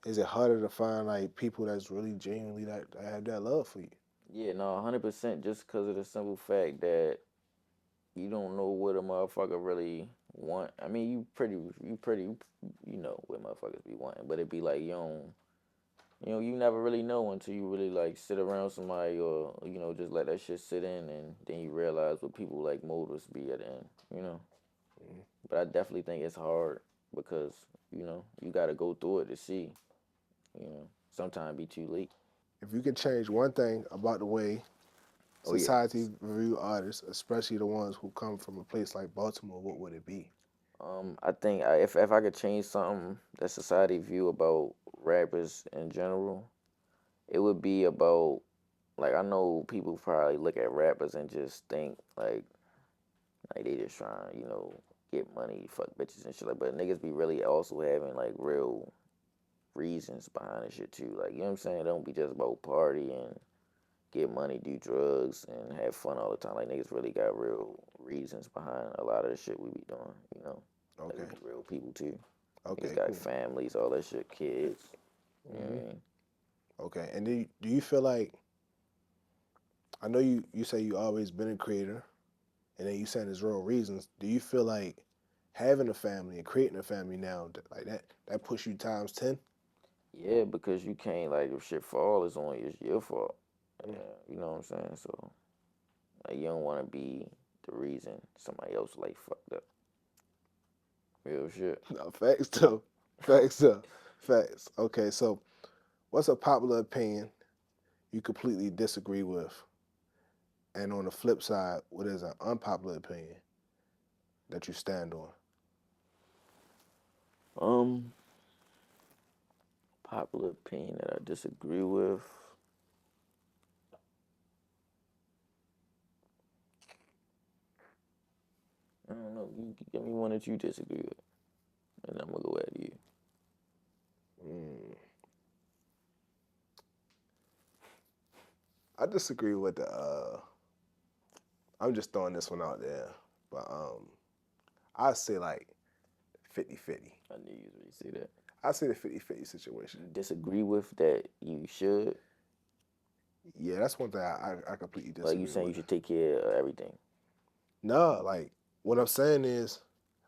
is it harder to find like people that's really genuinely that have that love for you? Yeah, no, 100% just because of the simple fact that you don't know what a motherfucker really want. I mean, you know what motherfuckers be wanting, but it be like you never really know until you really like sit around somebody or just let that shit sit in, and then you realize what people like motives be at the end, you know. Mm-hmm. But I definitely think it's hard because you got to go through it to see, sometimes be too late. If you could change one thing about the way Oh yeah. society view artists, especially the ones who come from a place like Baltimore, what would it be? I think if I could change something that society view about rappers in general, it would be about, like, I know people probably look at rappers and just think like they just trying get money, fuck bitches and shit like. But niggas be really also having like real reasons behind the shit too. Like, you know what I'm saying? It don't be just about party and get money, do drugs, and have fun all the time. Like, niggas really got real reasons behind a lot of the shit we be doing. Like, we Okay. be real people too. Niggas Okay. got Cool. families, all that shit, kids. You know Hmm. what I mean? Okay. And do you feel like, I know you say you always been a creator, and then you saying there's real reasons. Do you feel like having a family and creating a family now, like that push you times 10? Yeah, because you can't, like, if shit fall, it's your fault. Mm. You know what I'm saying? So, like, you don't want to be the reason somebody else like fucked up. Real shit. No, facts too. Facts too. Facts. Okay, so what's a popular opinion you completely disagree with? And on the flip side, what is an unpopular opinion that you stand on? Um, Popular opinion that I disagree with. I don't know. You give me one that you disagree with, and I'm gonna go at you. Mm. I disagree with the. I'm just throwing this one out there, but I say like 50-50. I knew you was ready to say that. I say the 50-50 situation. You disagree with that you should, Yeah, that's one thing I completely like, you disagree saying you with. should take care of everything. No, like what I'm saying is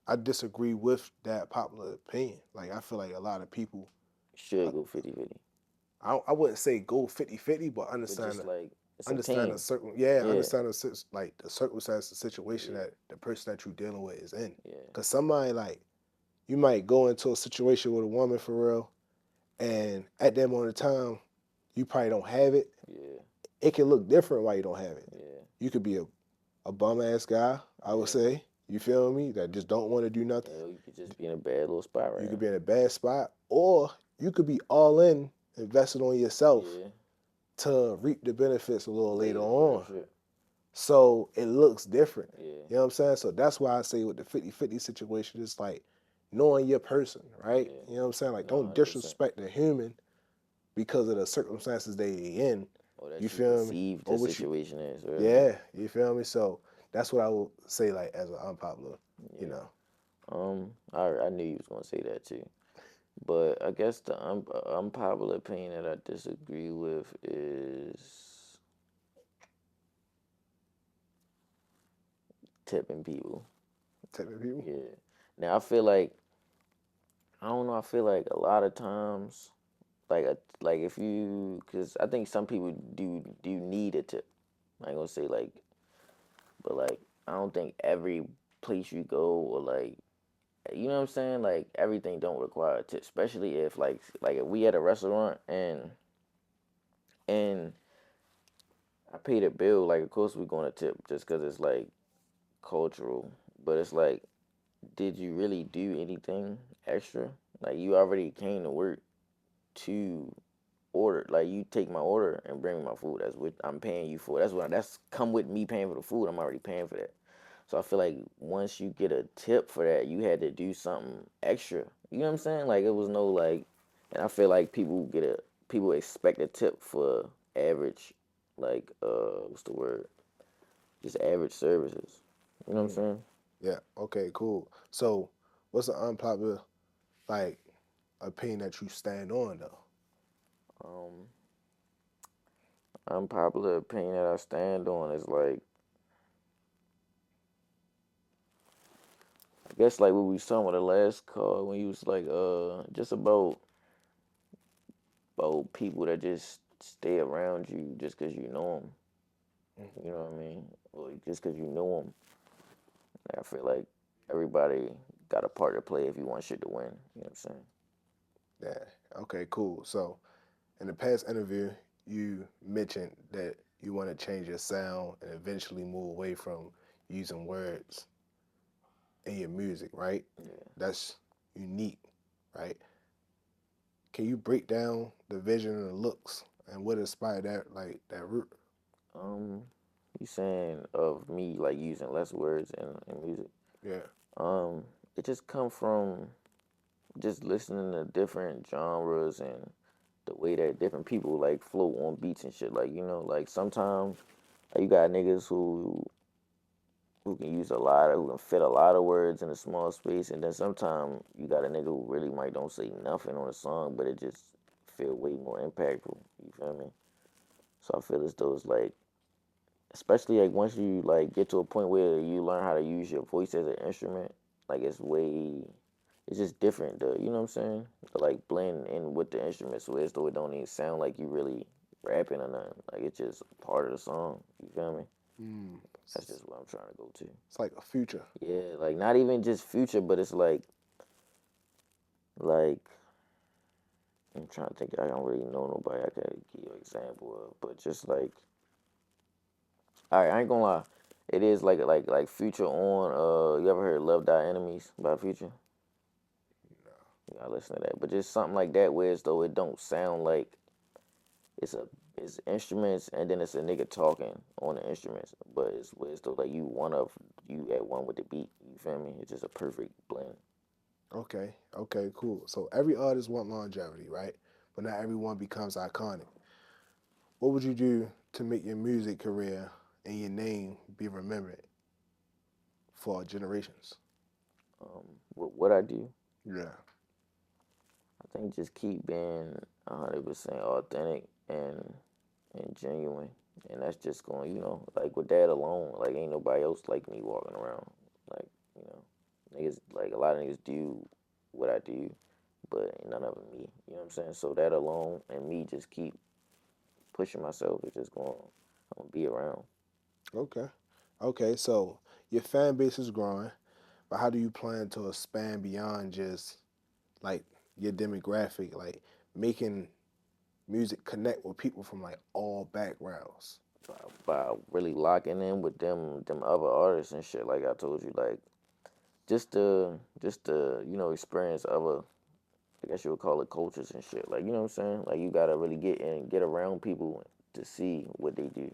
I disagree with that popular opinion. Like I feel like a lot of people, Should go 50-50. I wouldn't say go 50-50, but But just like it's a understand a team. certain Yeah, understand like the circumstance, the situation yeah, that the person that you're dealing with is in. yeah, Cause somebody like you might go into a situation with a woman for real, and at that moment of time, you probably don't have it. yeah, It can look different while you don't have it. yeah, You could be a bum ass guy, I would yeah. say. You feel me? That just don't want to do nothing. You could just be in a bad little spot right You could now. be in a bad spot, or you could be all in, invested on yourself Yeah, to reap the benefits a little later later, real on. shit. So it looks different. Yeah, You know what I'm saying? So that's why I say with the 50-50 situation, it's like knowing your person, right? yeah. You know what I'm saying? Like No, don't 100%. disrespect a human because of the circumstances they in. Or that You you feel me? perceive Or the what you, situation is, real shit. yeah, you feel me? So that's what I will say like as an unpopular, you Yeah. know. I knew you was gonna say that too. But I guess the unpopular opinion that I disagree with is tipping people. Type of people. Yeah. Now I feel like I don't know. I feel like a lot of times, like if you, cause I think some people do need a tip. I ain't gonna say like, but like I don't think every place you go or like, you know what I'm saying, like everything don't require a tip, especially if like if we at a restaurant and I paid a bill, like of course we gonna tip just cause it's like cultural, but it's like, did you really do anything extra? Like you already came to work to order. Like you take my order and bring me my food. That's what I'm paying you for. That's come with me paying for the food. I'm already paying for that. So I feel like once you get a tip for that, you had to do something extra. You know what I'm saying? Like it was no like, and I feel like people expect a tip for average, like what's the word? Just average services. You know what I'm Mm. saying? Yeah. Okay. Cool. So, what's an unpopular like opinion that you stand on though? Um, Unpopular opinion that I stand on is like, I guess like what we saw with the last call when you was like, just about people that just stay around you just because you know them. You know what I mean? Or just because you know them. I feel like everybody got a part to play if you want shit to win. You know what I'm saying? Yeah. Okay. Cool. So, in the past interview, you mentioned that you want to change your sound and eventually move away from using words in your music, right? Yeah. That's unique, right? Can you break down the vision and the looks and what inspired that root? Um, you saying of me like using less words in music? Yeah. Um, it just come from just listening to different genres and the way that different people like float on beats and shit. Like like sometimes like, you got niggas who can use who can fit a lot of words in a small space, and then sometimes you got a nigga who really might don't say nothing on a song, but it just feel way more impactful. You feel me? So I feel as though it's like, especially like once you like get to a point where you learn how to use your voice as an instrument, like it's just different. You know what I'm saying? Like blend in with the instruments, so as though it don't even sound like you really rapping or nothing. Like it's just part of the song. You feel me? Mm. That's just what I'm trying to go to. It's like a future. Yeah, like not even just future, but it's like I'm trying to think. I don't really know nobody I could give you an example of, but just like, all right, I ain't gonna lie, it is like Future on. You ever heard "Love Thy Enemies" by Future? You gotta listen to that, but just something like that, where as though it don't sound like it's a it's instruments and then it's a nigga talking on the instruments, but it's where as though like you at one with the beat. You feel me? It's just a perfect blend. Okay. Okay. Cool. So every artist want longevity, right? But not everyone becomes iconic. What would you do to make your music career and your name be remembered for generations? What I do, Yeah. I think just keep being 100% authentic and genuine, and that's just going, like with that alone, like ain't nobody else like me walking around, like you know, niggas like a lot of niggas do what I do, but ain't none of it me. You know what I'm saying? So that alone and me just keep pushing myself is just going, I'm gonna be around. Okay. Okay. So your fan base is growing, but how do you plan to expand beyond just like your demographic, like making music connect with people from like all backgrounds? By really locking in with them other artists and shit. Like I told you, like just the experience other, I guess you would call it cultures and shit. Like, you know what I'm saying? Like, you gotta really get around people to see what they do.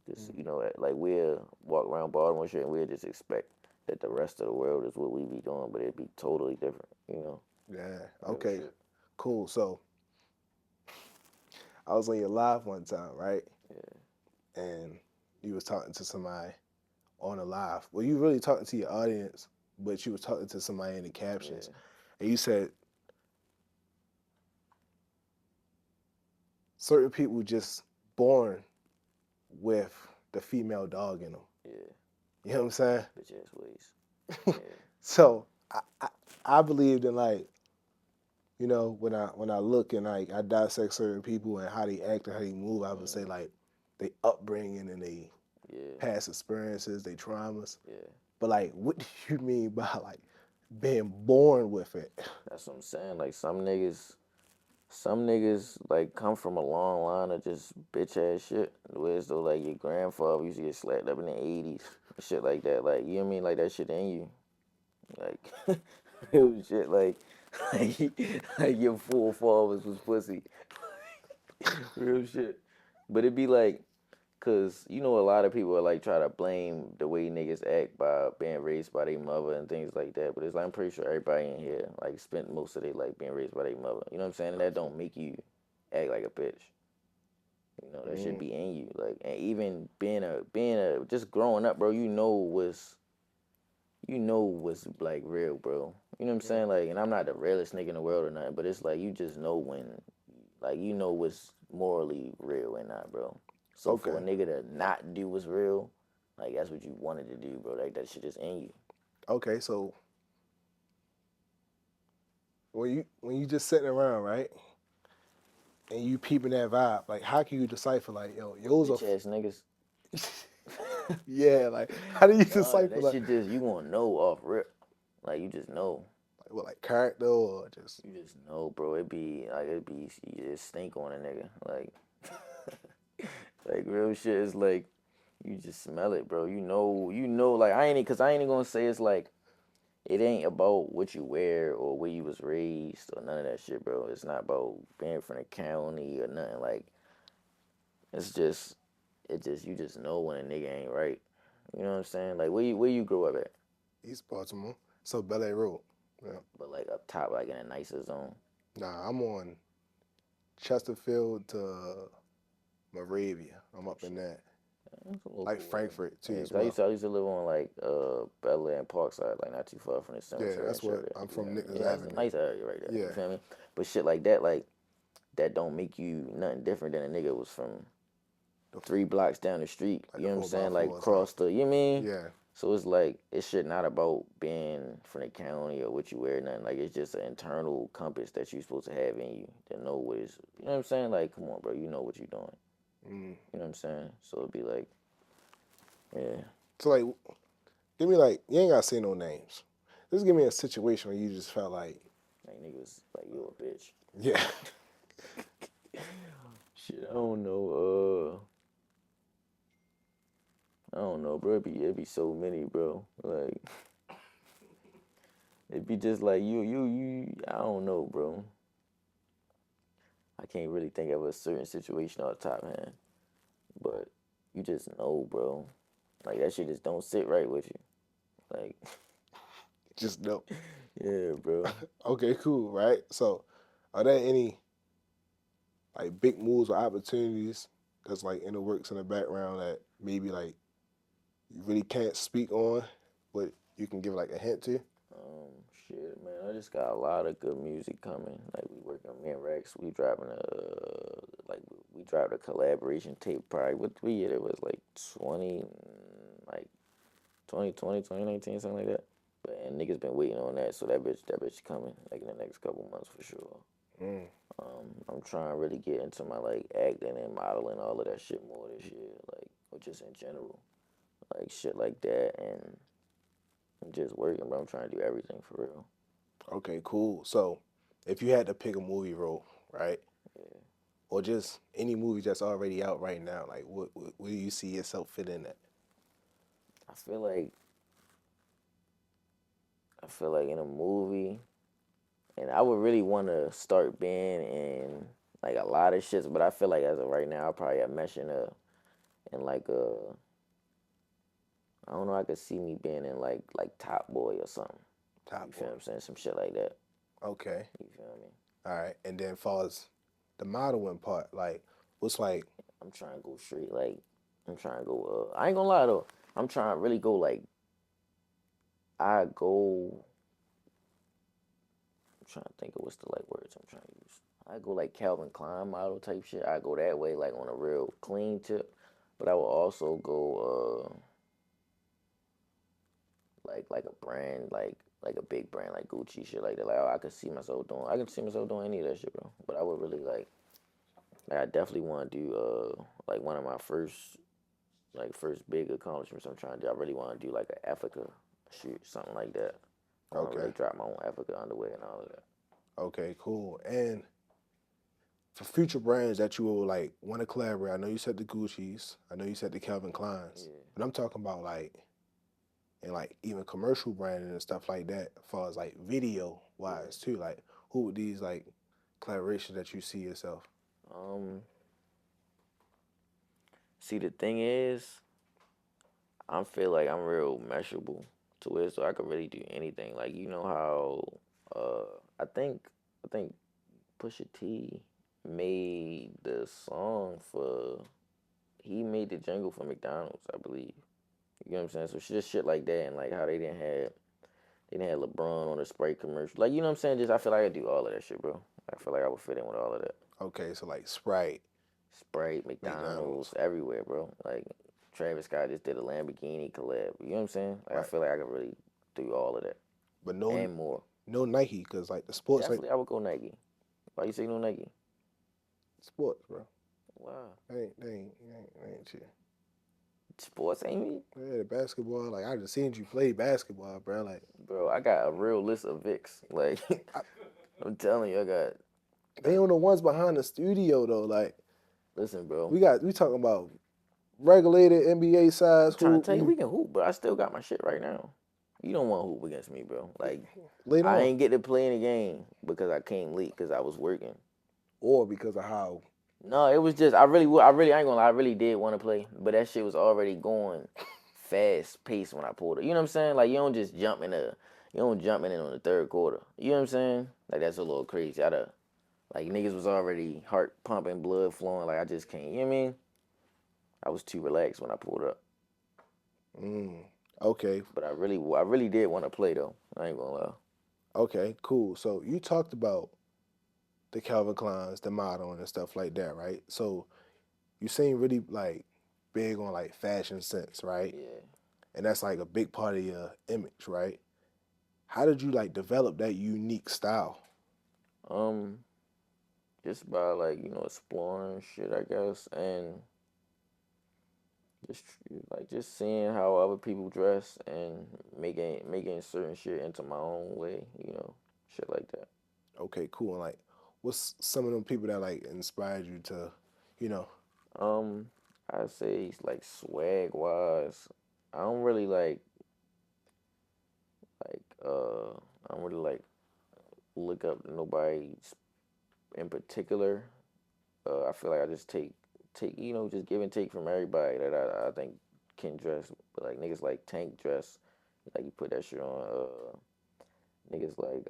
Just, like we'll walk around Baltimore and shit and we'll just expect that the rest of the world is what we be doing, but it'd be totally different. Yeah. Real Okay. shit. Cool. So I was on your live one time, right? Yeah, And you was talking to somebody on a live. Well, you really talking to your audience, but you was talking to somebody in the captions, yeah, and you said certain people just born with the female dog in them. yeah. You know what I'm saying? Bitch ass ways. Yeah, So I believed in like when I look and like I dissect certain people and how they act and how they move, I would say like they upbringing and they yeah, past experiences, they traumas. yeah. But like, what do you mean by like being born with it? That's what I'm saying. Like some niggas like come from a long line of just bitch ass shit. Whereas though like your grandfather used to get slapped up in the '80s, shit like that. Like you know what I mean? Like that shit in you. Like real shit. Like your forefathers was pussy. Real shit. But it'd be like, cause a lot of people are like try to blame the way niggas act by being raised by their mother and things like that. But it's like I'm pretty sure everybody in here like spent most of their life being raised by their mother. You know what I'm saying? And that don't make you act like a bitch. That should Mm, be in you. Like, and even being a just growing up, bro. you know what's like real, bro. You know what I'm saying? Like, and I'm not the realest nigga in the world or nothing, but it's like you just know when, like, you know what's morally real and not, bro. So for a Okay. nigga to not do what's real, like that's what you wanted to do, bro. Like that shit just in you. Okay, so when you just sitting around, right, and you peeping that vibe, like how can you decipher like, yo, With yo's a bitch ass niggas. yeah, like how do you Nah, decipher that like shit just you gonna know off rip. Like you just know. what like character or just You just know, bro. It be you just stink on a nigga. Like like real shit is like you just smell it, bro. You know like I ain't even gonna say it's like it ain't about what you wear or where you was raised or none of that shit, bro. It's not about being from the county or nothing. Like it's just you just know when a nigga ain't right. You know what I'm saying? Like where you grew up at? East Baltimore, so Bel Air Road. Yeah. But like up top, like in a nicer zone. Nah, I'm on Chesterfield to Moravia. I'm up in that, It's a like local way. Frankfurt too Yeah, as 'cause well. I used to live on like Bel Air and Parkside, like not too far from the Yeah, cemetery and that's shit. what There, I'm you from, feel me? Nichols Yeah, that's a Avenue. nice area right there. You Yeah, feel me? But shit like that don't make you nothing different than a nigga was from the 3 blocks down the street. like You the know what I'm four by saying? Like fours, like cross the, you know what I mean? yeah, So it's like it shit not about being from the county or what you wear, nothing. Like it's just an internal compass that you supposed to have in you to know what is. You know what I'm saying? Like come on, bro, you know what you're doing. mm. You know what I'm saying? So it'd be like, yeah, So like, give me like you ain't gotta say no names. Just give me a situation where you just felt like niggas like you a bitch. yeah, Shit, I don't know. I don't know, bro. It be so many, bro. Like it be just like you. I don't know, bro. I can't really think of a certain situation off the top, man. But you just know, bro. Like that shit just don't sit right with you. Like, just no. yeah, bro. Okay, cool, right? So, are there any like big moves or opportunities that's like in the works in the background that maybe like you really can't speak on, but you can give like a hint to? Shit, man. I just got a lot of good music coming. Like we working on me and Rex. We driving we dropped a collaboration tape probably what year it was like 20 like 2020, 2019, something like that. But and niggas been waiting on that, so that bitch coming like in the next couple months for sure. Mm. I'm trying to really get into my like acting and modeling, all of that shit more this year, like or just in general, like shit like that, and I'm just working, bro. I'm trying to do everything for real. Okay, cool. So, if you had to pick a movie role, right, or just any movie that's already out right now, like what do you see yourself fit in that? I feel like in a movie, and I would really want to start being in like a lot of shits, but I feel like as of right now, I probably am meshing in like a I don't know. I could see me being in like Top Boy or something. Top You feel Boy. what I'm saying? Some shit like that. Okay. You feel me? All right. And then far as the modeling part, like what's like I'm trying to go straight. Like I'm trying to go. I ain't gonna lie though. I'm trying to really go like I go. I'm trying to think of what's the like words I'm trying to use. I go like Calvin Klein model type shit. I go that way like on a real clean tip, but I will also go like a brand like a big brand like Gucci shit like that. Like I could see myself doing. I can see myself doing any of that shit, bro. But I would really like I definitely want to do like one of my first big accomplishments I'm trying to do. I really want to do like an Africa shoot, something like that. I want to okay. really drop my own Africa underwear and all of that. Okay, cool. And for future brands that you will like want to collaborate, I know you said the Gucci's, I know you said the Calvin Kleins, Yeah. but I'm talking about like and like even commercial branding and stuff like that, as far as like video Yeah. wise too. Like who would these like collaborations that you see yourself? Um. See, the thing is, I feel like I'm real measurable to it, so I could really do anything. Like you know how I think Pusha T made the song for he made the jingle for McDonald's, I believe. You know what I'm saying? So just shit like that, and like how they didn't have LeBron on the Sprite commercial. Like, you know what I'm saying? Just I feel like I do all of that shit, bro. I feel like I would fit in with all of that. Okay, so like Sprite, Sprite, McDonald's, McDonald's. everywhere, bro. Like Travis Scott just did a Lamborghini collab. You know what I'm saying? Like I Right. feel like I could really do all of that But no and more. no Nike, because like the sports like Definitely, I would go Nike. Why you say no Nike? sports, bro. Wow, They ain't shit. sports ain't me, Yeah, the basketball, like I just seen you play basketball, bro. Like bro. I got a real list of Vicks. Like I, I'm telling you, I got. they on the ones behind the studio though. Like Listen, bro. we talking about regulated NBA size I'm trying to hoop. tell you, we can hoop, but I still got my shit right now. You don't want to hoop against me, bro. Like Later I on, ain't get to play in the game because I came late because I was working. or because of how. No, it was just I ain't gonna lie, I really did want to play, but that shit was already going fast paced when I pulled it. You know what I'm saying? Like you don't jump in on the third quarter. You know what I'm saying? Like that's a little crazy. Like niggas was already heart pumping, blood flowing. Like I just can't. You know what I mean? I was too relaxed when I pulled up, Mm, okay, but I really did want to play though. I ain't gonna lie. okay, cool. So you talked about the Calvin Kleins, the model, and stuff like that, right? So you seem really like big on like fashion sense, right? Yeah. And that's like a big part of your image, right? How did you like develop that unique style? Um, just by like exploring shit, I guess, and just just seeing how other people dress and making certain shit into my own way, shit like that. Okay, cool. And like, what's some of them people that like inspired you to, you know? Um, I say like swag wise, I don't really I don't really look up to nobody in particular. I feel like I just take just give and take from everybody that I think can dress. But like niggas like Tank dress, like you put that shit on. Niggas like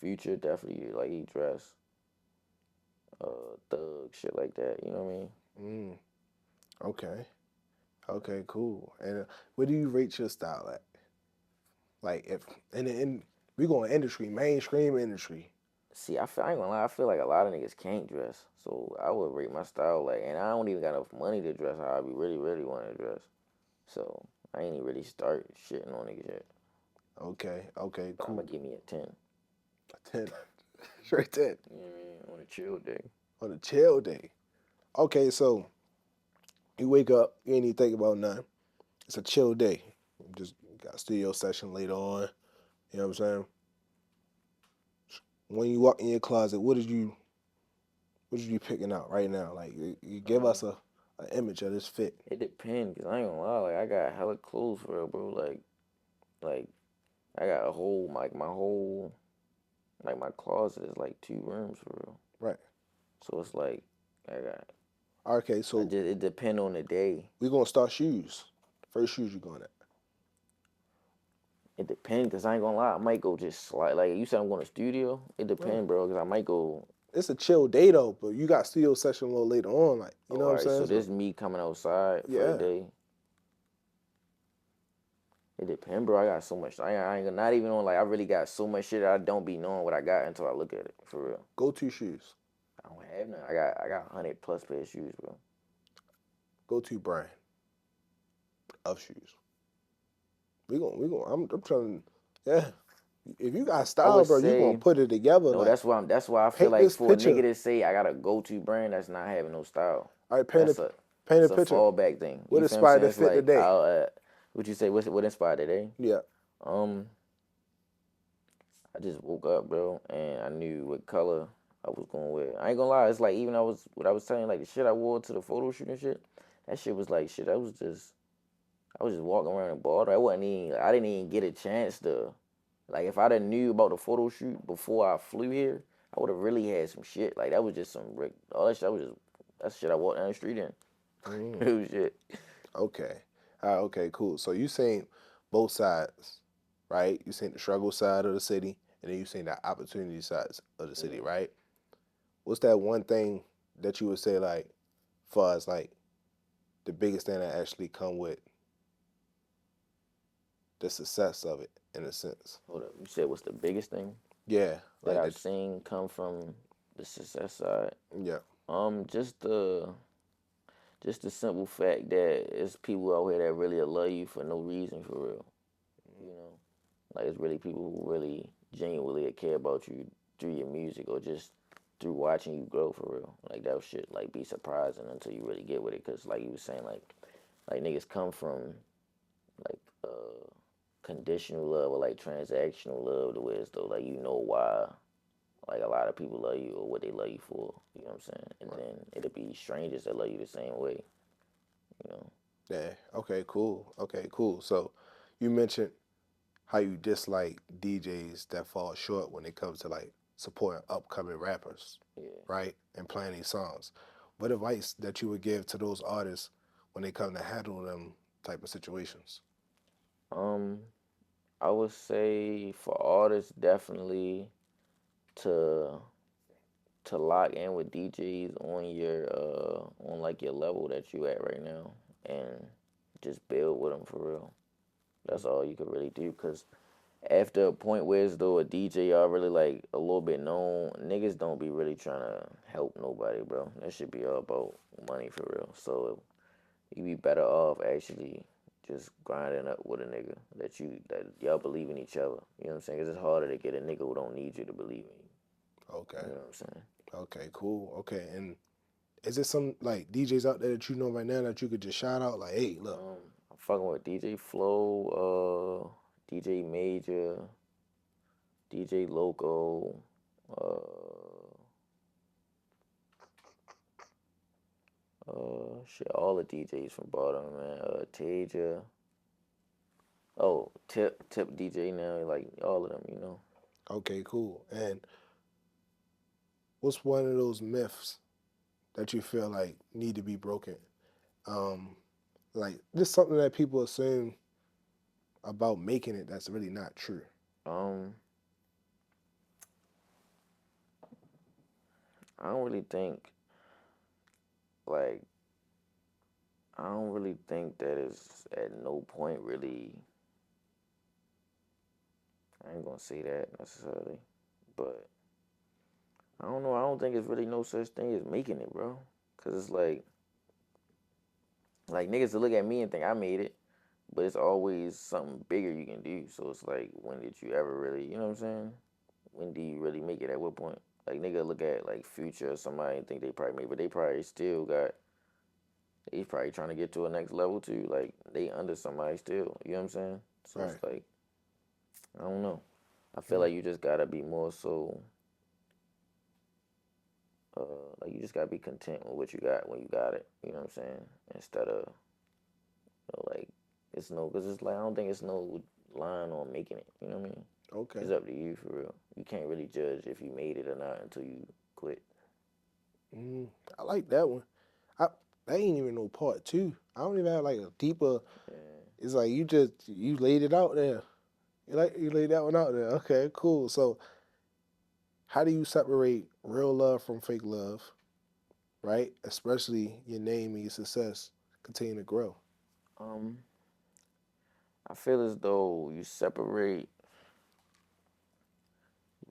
Future definitely like he dress. Thug shit like that. You know what I mean? Mm, okay, okay, cool. And where do you rate your style at? Like, if in we going industry, mainstream industry. See, I ain't gonna lie. I feel like a lot of niggas can't dress, so I would rate my style like, and I don't even got enough money to dress how I be really, really want to dress. So I ain't even really start shitting on niggas yet. Okay, okay, But I'm cool. gonna give me a 10. 10, straight 10 You know what I mean? On a chill day. on a chill day. Okay, so you wake up, you ain't even think about nothing. It's a chill day. You just got a studio session later on. You know what I'm saying? When you walk in your closet, what are you picking out right now? Like, you give Um, us an image of this fit. it depends, cause I ain't gonna lie. Like I got hella clothes for real, bro. Like I got a whole my closet is like 2 rooms for real. Right. So it's like I got Okay, I so just it depend on the day. we're gonna start shoes. First shoes you going at. It depends, cause I ain't gonna lie. I might go just like you said. I'm going to studio. It Right. depend, bro. Cause I might go. It's a chill day though, but you got studio session a little later on, like you Oh, know what all I'm right. saying? So So this me coming outside for the yeah. day. It depend, bro. I got so much. I ain't not even on like I really got so much shit that I don't be knowing what I got until I look at it for real. Go to shoes. I don't have none. I got 100+ pair of shoes, bro. Go to brand of shoes. We going I'm trying yeah. If you got I style, would bro, you gonna say put it together. no. Like That's why I feel paint like this for a nigga picture. to say I got a go-to brand that's not having no style. All right, That's a paint a that's a picture. fallback thing. What You feel what I'm inspired saying? the It's fit like today? I'll what you say? What inspired today? Yeah. Um, I just woke up, bro, and I knew what color I was going with. I ain't gonna lie, it's like even what I was saying, like the shit I wore to the photo shoot and shit. That shit was like shit. I was just walking around in Baltimore. I didn't even get a chance to, like, if I didn't knew about the photo shoot before I flew here, I would have really had some shit. Like that was just all that shit. That's shit I walked down the street in. Mm, Real shit. okay. All right, okay, cool. So you seen both sides, right? You seen the struggle side of the city, and then you seen the opportunity sides of the city, Yeah. right? What's that one thing that you would say like, far as like the biggest thing that actually come with the success of it, in a sense? Hold up, you said what's the biggest thing Yeah, that like I've that. seen come from the success side? Yeah. Just the simple fact that it's people out here that really love you for no reason, for real. You know, like it's really people who really genuinely care about you through your music or just through watching you grow, for real. Like that shit like be surprising until you really get with it, cause like you was saying, like niggas come from like conditional love or like transactional love, the way it's though like you know why like a lot of people love you or what they love you for. You know what I'm saying? And Right. then it'll be strangers that love you the same way. You know. Yeah. Okay. Cool. Okay. Cool. So, you mentioned how you dislike DJs that fall short when it comes to like supporting upcoming rappers, Yeah. right? And playing these songs. What advice that you would give to those artists when they come to handle them type of situations? Um, I would say for artists definitely to lock in with DJs on your on like your level that you at right now and just build with them, for real. That's all you could really do, cause after a point where it's though a DJ already like a little bit known, niggas don't be really trying to help nobody, bro. That should be all about money, for real. So you be better off actually just grinding up with a nigga that y'all believe in each other. You know what I'm saying? 'Cause it's harder to get a nigga who don't need you to believe in you. Okay. You know what I'm saying? Okay. Cool. Okay. And is there some like DJs out there that you know right now that you could just shout out like, hey, look? I'm fucking with DJ Flow, DJ Major, DJ Loco, shit, all the DJs from Baltimore, man. Taja, Tip DJ now, like all of them, you know. Okay. Cool. And what's one of those myths that you feel like need to be broken? Um, like just something that people assume about making it that's really not true. Um, I don't really think like I don't really think that it's at no point really. I ain't gonna say that necessarily, but I don't know. I don't think it's really no such thing as making it, bro. Cause it's like niggas to look at me and think I made it, but it's always something bigger you can do. So it's like, when did you ever really, you know what I'm saying? When do you really make it? At what point? Like nigga look at like Future or somebody and think they probably made, but they probably still got. They probably trying to get to a next level too. Like they under somebody still. You know what I'm saying? So it's Right. like I don't know. I feel Mm. like you just gotta be more so. Like you just gotta be content with what you got when you got it. You know what I'm saying? Instead of like it's no, cause it's like I don't think it's no line on making it. You know what I mean? Okay. It's up to you, for real. You can't really judge if you made it or not until you quit. Mm, I like that one. I that ain't even no part two. I don't even have like a deeper. Yeah. It's like you laid it out there. You laid that one out there. Okay, cool. So how do you separate real love from fake love, right? Especially your name and your success continue to grow. Um, I feel as though you separate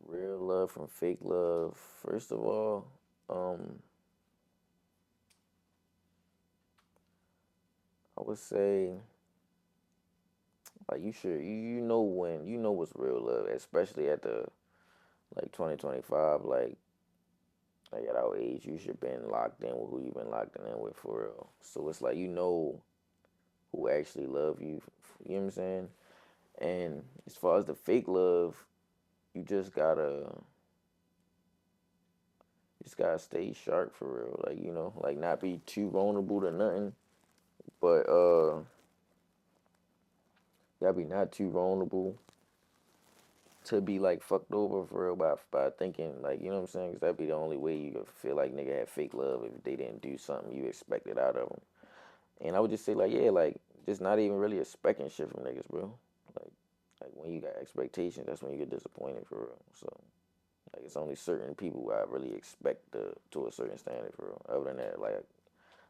real love from fake love. First of all, um, I would say like you know when you know what's real love, especially at the like 2025, like at our age, you should been locked in with who you've been locked in with, for real. So it's like you know who actually love you. You know what I'm saying? And as far as the fake love, you just gotta stay sharp, for real. Like, you know, like not be too vulnerable to nothing, but you gotta be not too vulnerable to be like fucked over, for real, by thinking, like, you know what I'm saying? Cause that'd be the only way you could feel like nigga had fake love, if they didn't do something you expected out of them. And I would just say like, yeah, like just not even really expecting shit from niggas, bro. Like like when you got expectations, that's when you get disappointed, for real. So like it's only certain people I really expect to a certain standard, for real. Other than that, like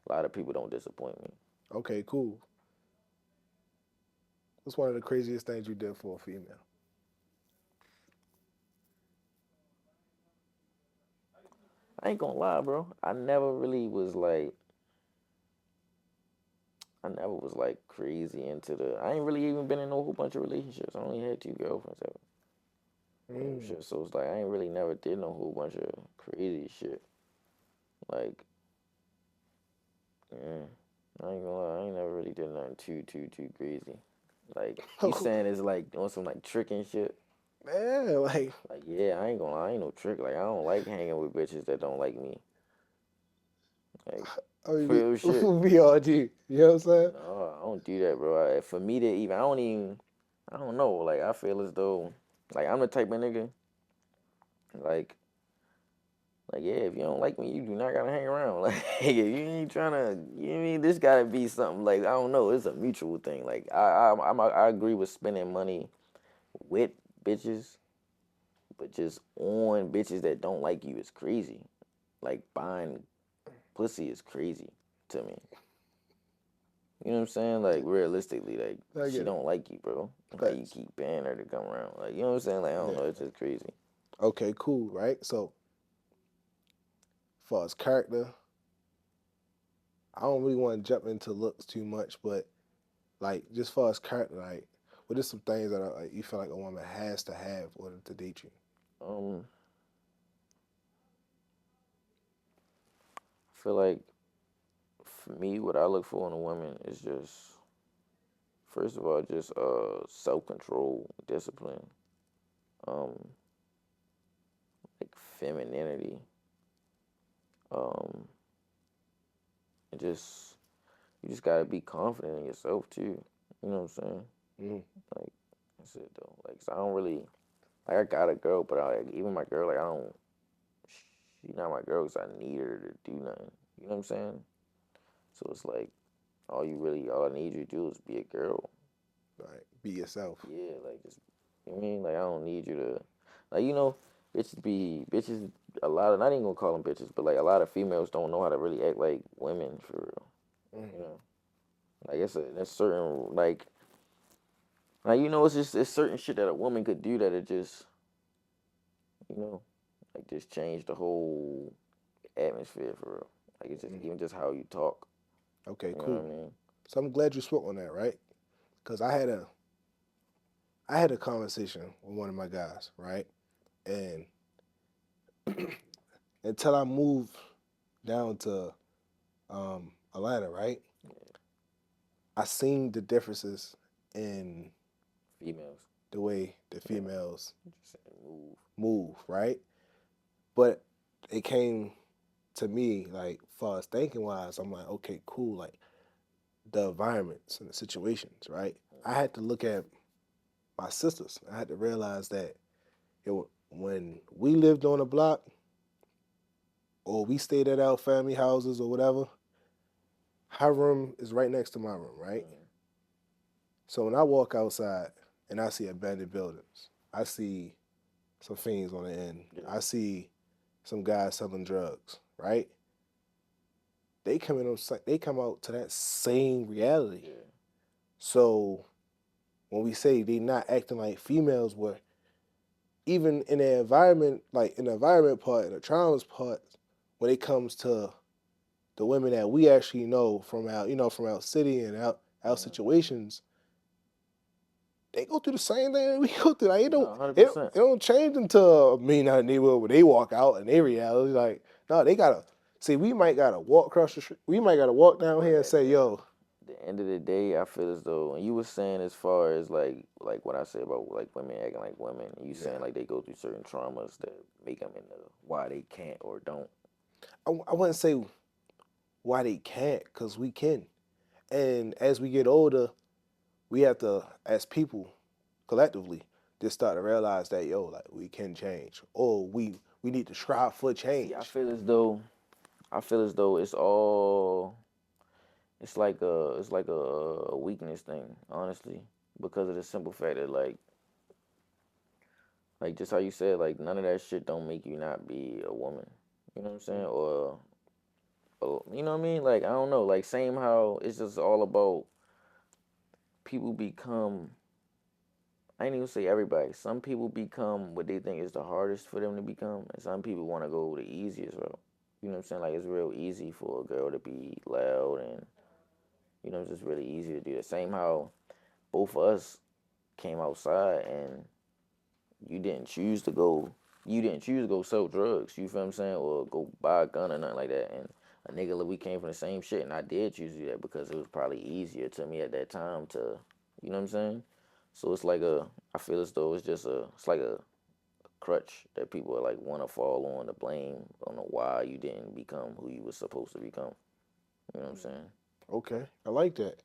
a lot of people don't disappoint me. Okay, cool. What's one of the craziest things you did for a female? I ain't gonna lie, bro. I never was like crazy into the. I ain't really even been in a whole bunch of relationships. I only had two girlfriends ever. Mm. Shit. So it's like I ain't really never did no whole bunch of crazy shit. Like, yeah, I ain't gonna lie. I ain't never really did nothing too crazy. Like you saying it's like on some like tricking shit. Man, like, Like yeah, I ain't gonna lie. I ain't no trick. Like I don't like hanging with bitches that don't like me. Like I mean, real shit. we all do. You know what I'm saying? No, I don't do that, bro. For me to even, I don't know. Like I feel as though, like I'm the type of nigga, like, like yeah, if you don't like me, you do not gotta hang around. Like if you ain't trying to, you know what I mean, this gotta be something. Like I don't know, it's a mutual thing. Like I agree with spending money with bitches, but just on bitches that don't like you is crazy. Like buying pussy is crazy to me. You know what I'm saying? Like realistically, like I she get it. don't like you, bro. Like you Facts. keep paying her to come around. Like you know what I'm saying? Like I don't Yeah. know, it's just crazy. Okay, cool, right? So, far as character, I don't really want to jump into looks too much, but like just far as character, like what are some things that are, like, you feel like a woman has to have in order to date you? Um, I feel like for me, what I look for in a woman is just first of all, just self control, discipline, um, like femininity, um, and just you just gotta be confident in yourself too. You know what I'm saying? Mm. Like that's it though. Like 'cause I don't really like I got a girl, but I like even my girl like I don't. She not my girl because I need her to do nothing. You know what I'm saying? So it's like all I need you to do is be a girl. Like be yourself. Yeah, like just you know what I mean, like I don't need you to, like bitches. A lot of not even gonna call them bitches, but like a lot of females don't know how to really act like women for real. Mm. You know, like it's certain like it's just it's certain shit that a woman could do that it just you know like just change the whole atmosphere for real. Like it's just Mm. even just how you talk. Okay, You know what cool. I mean? So I'm glad you spoke on that, right? Because I had a conversation with one of my guys, right? And until I moved down to Atlanta, right? I seen the differences in Females. the way the Yeah. females Just saying move. move, right? But it came to me like far as thinking wise, I'm like, okay, cool, like the environments and the situations, right? I had to look at my sisters. I had to realize that when we lived on a block or we stayed at our family houses or whatever, her room is right next to my room, right? So when I walk outside and I see abandoned buildings, I see some fiends on the end. Yeah. I see some guys selling drugs, right? They come out to that same reality. Yeah. So when we say they not acting like females were, even in the environment, like in the environment part and the traumas part, when it comes to the women that we actually know from from our city and our situations, they go through the same thing that we go through. Like No, 100%. it don't change until me not neighborhood when they walk out and they reality. Like, no, they gotta see, we might gotta walk across the street. We might gotta walk down here and say, yo, The end of the day, I feel as though, and you were saying as far as like what I say about like women acting like women, you saying like they go through certain traumas that make them into why they can't or don't. I wouldn't say why they can't, because we can. And as we get older, we have to, as people, collectively, just start to realize that, yo, like we can change, or we need to strive for See, change. I feel as though it's all it's like a weakness thing, honestly, because of the simple fact that like just how you said, like none of that shit don't make you not be a woman. You know what I'm saying? you know what I mean? Like, I don't know. Like, same how it's just all about people become, I ain't even say everybody. Some people become what they think is the hardest for them to become, and some people want to go the easiest route. You know what I'm saying? Like, it's real easy for a girl to be loud and, you know, it's just really easy to do the same how both of us came outside and you didn't choose to go sell drugs, you feel what I'm saying, or go buy a gun or nothing like that. And a nigga, like, we came from the same shit, and I did choose to do that because it was probably easier to me at that time to, you know what I'm saying? So it's like I feel as though it's like a crutch that people are like want to fall on to blame on why you didn't become who you were supposed to become. You know what I'm saying? Okay, I like that.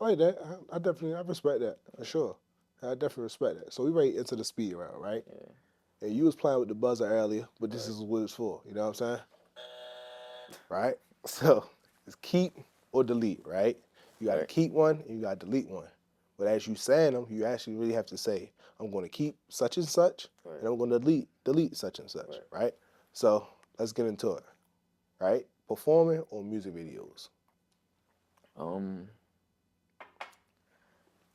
I like that. I definitely, I respect that for sure. I definitely respect that. So we right into the speed round, right? Yeah. And you was playing with the buzzer earlier, but this Right. is what it's for. You know what I'm saying? Right? So it's keep or delete, right? You got to Right. keep one and you got to delete one. But as you saying them, you actually really have to say, I'm going to keep such and such, Right. and I'm going to delete such and such, Right. right? So let's get into it, right? Performing or music videos. Um,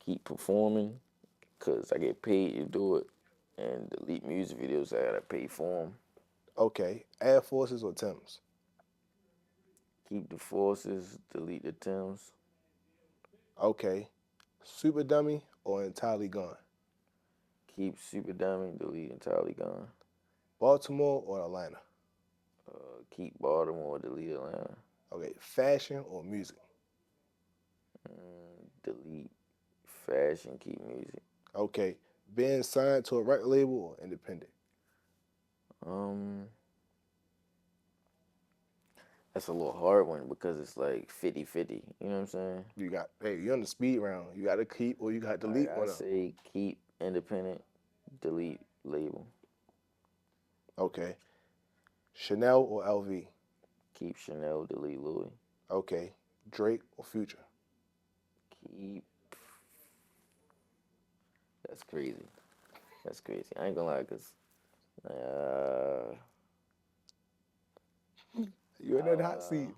keep performing because I get paid to do it, and delete music videos I gotta pay for them. Okay, Air Forces or Timbs. Keep the forces, delete the Tims. Okay, Super Dummy or Entirely Gone. Keep Super Dummy, delete entirely gone. Baltimore or Atlanta. Keep Baltimore, delete Atlanta. Okay, fashion or music. Delete fashion, keep music. Okay, being signed to a record label or independent. Um, that's a little hard one because it's like 50-50. You know what I'm saying? You got, hey, you're on the speed round. You got to keep or you got to All delete right, I one of them. say keep independent, delete label. Okay, Chanel or LV. Keep Chanel, delete Louis. Okay, Drake or Future. Keep. That's crazy. That's crazy. I ain't gonna lie, cause uh, You in that hot uh, seat.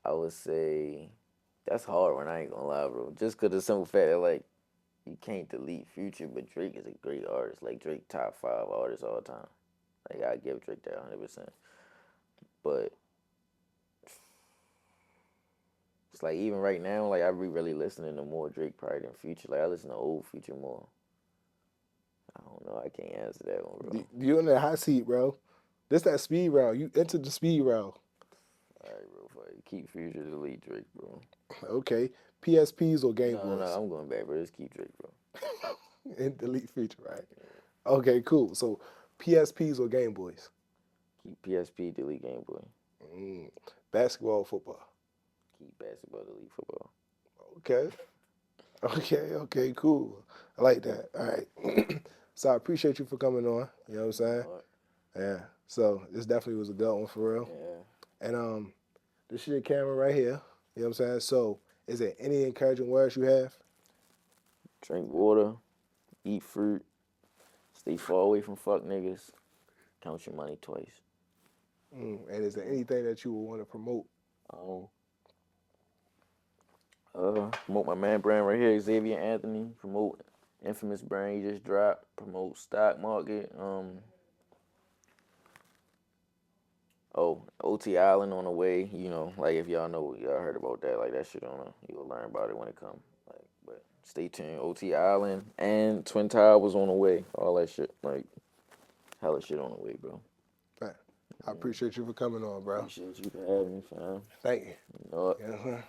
I would say that's hard when I ain't gonna lie, bro. Just cause the simple fact that like you can't delete Future, but Drake is a great artist. Like Drake, top 5 artists all time. Like I give Drake that 100%. But it's like even right now, like I be really listening to more Drake probably than Future. Like I listen to old Future more. I don't know. I can't answer that one, bro. You in that hot seat, bro. This that speed round. You entered the speed round. All right, bro. Fuck it. Keep Future, delete Drake, bro. Okay, PSPs or Game No, Boys. I'm going back, bro. Just keep Drake, bro. And delete Future, right? Okay, cool. So PSPs or Game Boys. Keep PSP, delete Game Boy. Mm. Basketball or football. Keep basketball, delete football. Okay. Okay, cool. I like that. All right. So I appreciate you for coming on. You know what I'm saying? All right. Yeah. So this definitely was a good one for real. Yeah. And this is your camera right here. You know what I'm saying? So is there any encouraging words you have? Drink water, eat fruit, stay far away from fuck niggas, count your money twice. And is there anything that you would want to promote? Um, promote my man brand right here, Xavier Anthony. Promote Infamous brand he just dropped. Promote Stock Market. OT Island on the way. You know, like if y'all heard about that, like that shit you'll learn about it when it come. Like, but stay tuned. OT Island and Twin Towers on the way. All that shit, like hella shit on the way, bro. Man, I appreciate you for coming on, bro. Appreciate you for having me, fam. Thank you. You know what? You know what I'm saying?